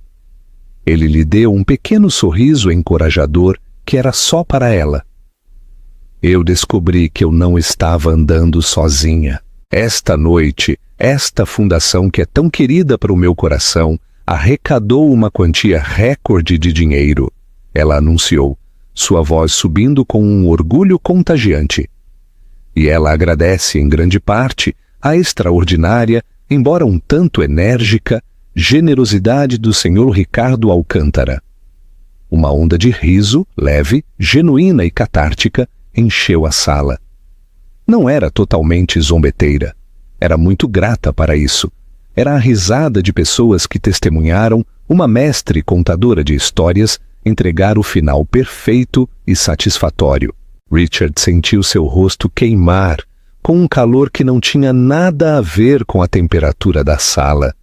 Ele lhe deu um pequeno sorriso encorajador que era só para ela. Eu descobri que eu não estava andando sozinha. Esta noite, esta fundação que é tão querida para o meu coração, arrecadou uma quantia recorde de dinheiro. Ela anunciou, sua voz subindo com um orgulho contagiante. E ela agradece em grande parte a extraordinária, embora um tanto enérgica, generosidade do Sr. Ricardo Alcântara. Uma onda de riso, leve, genuína e catártica, encheu a sala. Não era totalmente zombeteira. Era muito grata para isso. Era a risada de pessoas que testemunharam uma mestre contadora de histórias entregar o final perfeito e satisfatório. Richard sentiu seu rosto queimar, com um calor que não tinha nada a ver com a temperatura da sala.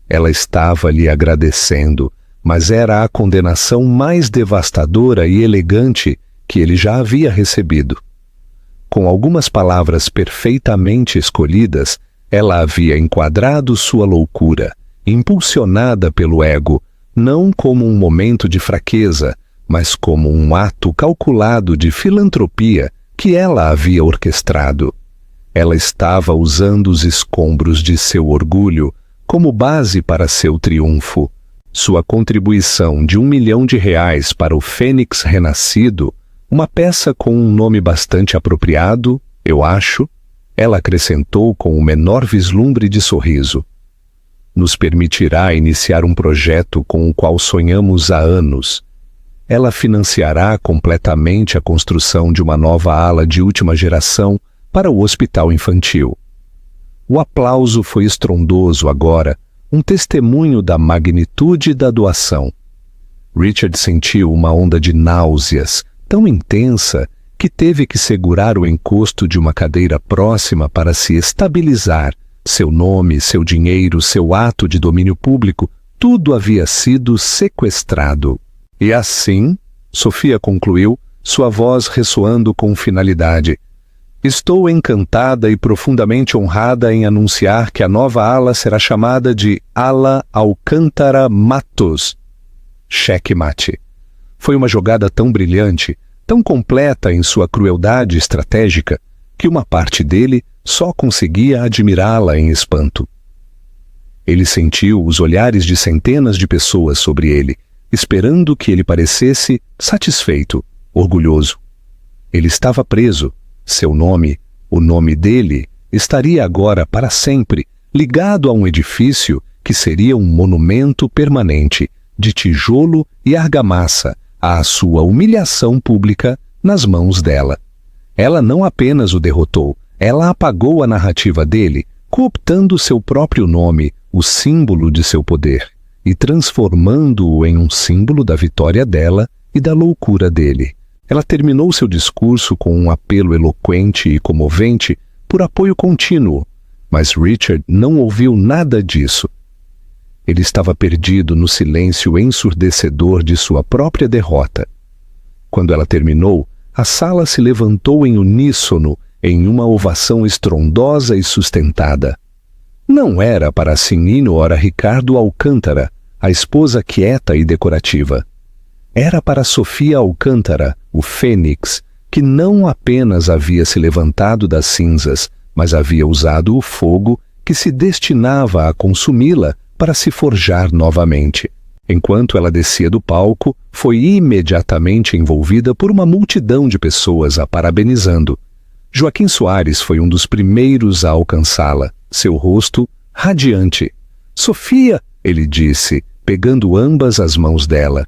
Ela estava lhe agradecendo, mas era a condenação mais devastadora e elegante que ele já havia recebido. Com algumas palavras perfeitamente escolhidas, ela havia enquadrado sua loucura, impulsionada pelo ego, não como um momento de fraqueza, mas como um ato calculado de filantropia que ela havia orquestrado. Ela estava usando os escombros de seu orgulho como base para seu triunfo. Sua contribuição de R$1 milhão para o Fênix Renascido, uma peça com um nome bastante apropriado, Eu acho, ela acrescentou com o menor vislumbre de sorriso. Nos permitirá iniciar um projeto com o qual sonhamos há anos. Ela financiará completamente a construção de uma nova ala de última geração para o hospital infantil. O aplauso foi estrondoso agora, um testemunho da magnitude da doação. Richard sentiu uma onda de náuseas tão intensa que teve que segurar o encosto de uma cadeira próxima para se estabilizar. Seu nome, seu dinheiro, seu ato de domínio público, tudo havia sido sequestrado. E assim, Sofia concluiu, sua voz ressoando com finalidade. Estou encantada e profundamente honrada em anunciar que a nova ala será chamada de Ala Alcântara Matos. Checkmate. Foi uma jogada tão brilhante, tão completa em sua crueldade estratégica, que uma parte dele só conseguia admirá-la em espanto. Ele sentiu os olhares de centenas de pessoas sobre ele, esperando que ele parecesse satisfeito, orgulhoso. Ele estava preso. Seu nome, o nome dele, estaria agora para sempre ligado a um edifício que seria um monumento permanente, de tijolo e argamassa, à sua humilhação pública nas mãos dela. Ela não apenas o derrotou, ela apagou a narrativa dele, cooptando seu próprio nome, o símbolo de seu poder, e transformando-o em um símbolo da vitória dela e da loucura dele. Ela terminou seu discurso com um apelo eloquente e comovente por apoio contínuo, mas Richard não ouviu nada disso. Ele estava perdido no silêncio ensurdecedor de sua própria derrota. Quando ela terminou, a sala se levantou em uníssono em uma ovação estrondosa e sustentada. Não era para Senhora Ricardo Alcântara, a esposa quieta e decorativa. Era para Sofia Alcântara, o fênix, que não apenas havia se levantado das cinzas, mas havia usado o fogo que se destinava a consumi-la para se forjar novamente. Enquanto ela descia do palco, foi imediatamente envolvida por uma multidão de pessoas a parabenizando. Joaquim Soares foi um dos primeiros a alcançá-la, seu rosto radiante. "Sofia", ele disse, pegando ambas as mãos dela.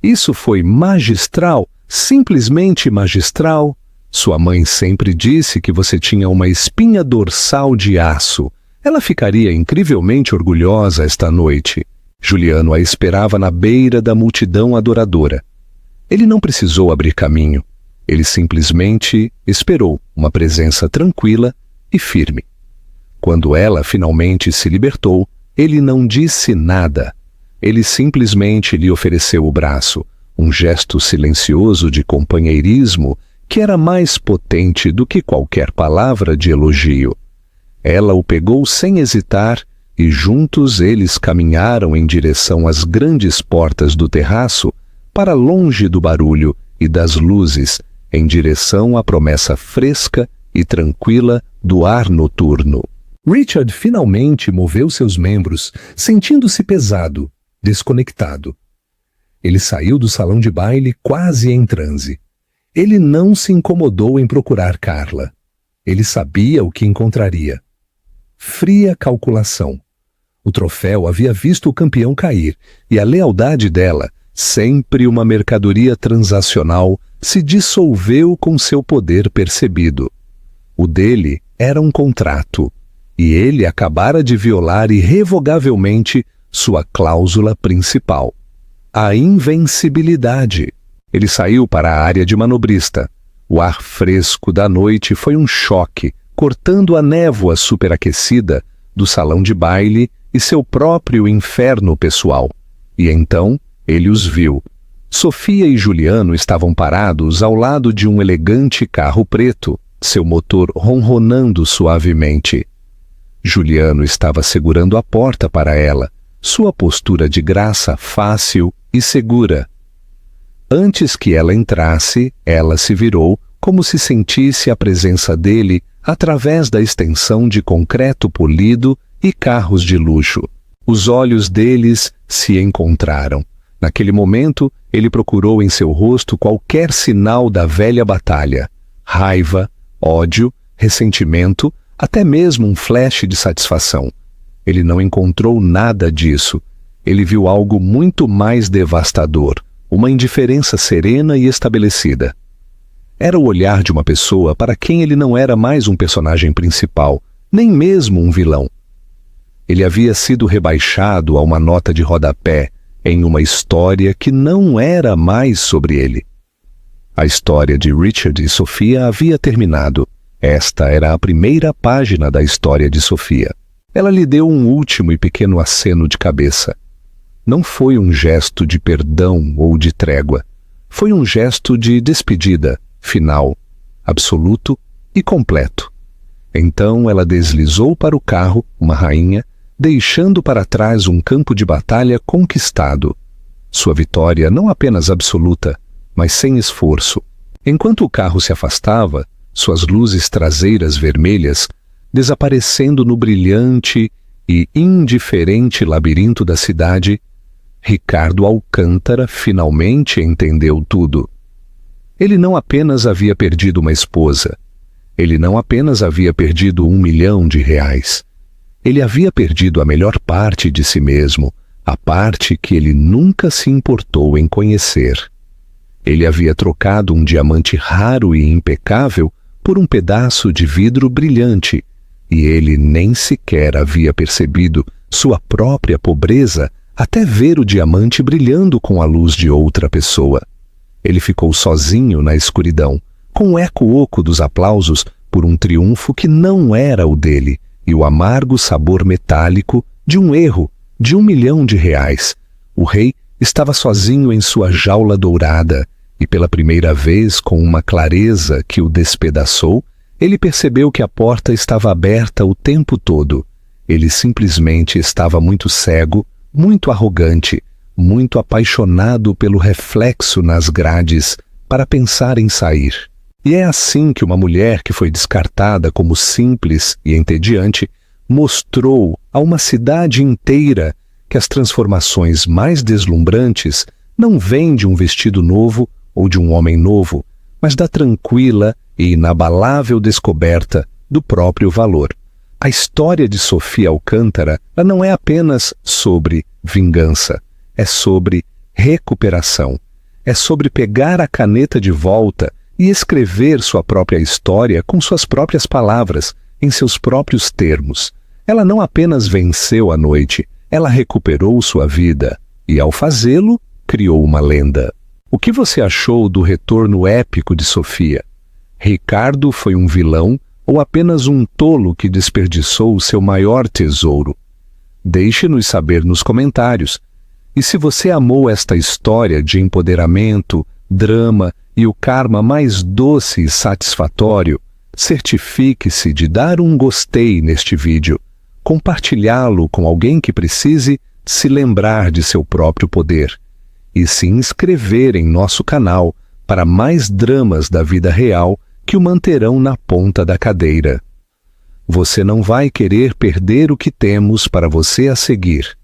"Isso foi magistral, simplesmente magistral. Sua mãe sempre disse que você tinha uma espinha dorsal de aço. Ela ficaria incrivelmente orgulhosa esta noite." Juliano a esperava na beira da multidão adoradora. Ele não precisou abrir caminho. Ele simplesmente esperou uma presença tranquila e firme. Quando ela finalmente se libertou, ele não disse nada. Ele simplesmente lhe ofereceu o braço, um gesto silencioso de companheirismo que era mais potente do que qualquer palavra de elogio. Ela o pegou sem hesitar e juntos eles caminharam em direção às grandes portas do terraço, para longe do barulho e das luzes, em direção à promessa fresca e tranquila do ar noturno. Richard finalmente moveu seus membros, sentindo-se pesado, desconectado. Ele saiu do salão de baile quase em transe. Ele não se incomodou em procurar Carla. Ele sabia o que encontraria. Fria calculação. O troféu havia visto o campeão cair, e a lealdade dela, sempre uma mercadoria transacional, se dissolveu com seu poder percebido. O dele era um contrato, e ele acabara de violar irrevogavelmente sua cláusula principal, a invencibilidade. Ele saiu para a área de manobrista. O ar fresco da noite foi um choque, cortando a névoa superaquecida do salão de baile e seu próprio inferno pessoal. E então ele os viu. Sofia e Juliano estavam parados ao lado de um elegante carro preto, seu motor ronronando suavemente. Juliano estava segurando a porta para ela, sua postura de graça fácil e segura. Antes que ela entrasse, ela se virou como se sentisse a presença dele através da extensão de concreto polido e carros de luxo. Os olhos deles se encontraram. Naquele momento, ele procurou em seu rosto qualquer sinal da velha batalha. Raiva, ódio, ressentimento, até mesmo um flash de satisfação. Ele não encontrou nada disso. Ele viu algo muito mais devastador, uma indiferença serena e estabelecida. Era o olhar de uma pessoa para quem ele não era mais um personagem principal, nem mesmo um vilão. Ele havia sido rebaixado a uma nota de rodapé em uma história que não era mais sobre ele. A história de Richard e Sophia havia terminado. Esta era a primeira página da história de Sophia. Ela lhe deu um último e pequeno aceno de cabeça. Não foi um gesto de perdão ou de trégua. Foi um gesto de despedida, final, absoluto e completo. Então ela deslizou para o carro, uma rainha, deixando para trás um campo de batalha conquistado. Sua vitória não apenas absoluta, mas sem esforço. Enquanto o carro se afastava, suas luzes traseiras vermelhas desaparecendo no brilhante e indiferente labirinto da cidade, Ricardo Alcântara finalmente entendeu tudo. Ele não apenas havia perdido uma esposa, ele não apenas havia perdido R$1 milhão. Ele havia perdido a melhor parte de si mesmo, a parte que ele nunca se importou em conhecer. Ele havia trocado um diamante raro e impecável por um pedaço de vidro brilhante, e ele nem sequer havia percebido sua própria pobreza até ver o diamante brilhando com a luz de outra pessoa. Ele ficou sozinho na escuridão, com o eco oco dos aplausos por um triunfo que não era o dele, e o amargo sabor metálico de um erro de R$1 milhão. O rei estava sozinho em sua jaula dourada, e pela primeira vez, com uma clareza que o despedaçou, ele percebeu que a porta estava aberta o tempo todo. Ele simplesmente estava muito cego, muito arrogante, muito apaixonado pelo reflexo nas grades para pensar em sair. E é assim que uma mulher que foi descartada como simples e entediante mostrou a uma cidade inteira que as transformações mais deslumbrantes não vêm de um vestido novo ou de um homem novo, mas da tranquila e inabalável descoberta do próprio valor. A história de Sophia Alcântara não é apenas sobre vingança, é sobre recuperação, é sobre pegar a caneta de volta e escrever sua própria história com suas próprias palavras, em seus próprios termos. Ela não apenas venceu a noite, ela recuperou sua vida e, ao fazê-lo, criou uma lenda. O que você achou do retorno épico de Sophia? Ricardo foi um vilão ou apenas um tolo que desperdiçou o seu maior tesouro? Deixe-nos saber nos comentários. E se você amou esta história de empoderamento, drama e o karma mais doce e satisfatório, certifique-se de dar um gostei neste vídeo, compartilhá-lo com alguém que precise se lembrar de seu próprio poder e se inscrever em nosso canal para mais dramas da vida real que o manterão na ponta da cadeira. Você não vai querer perder o que temos para você a seguir.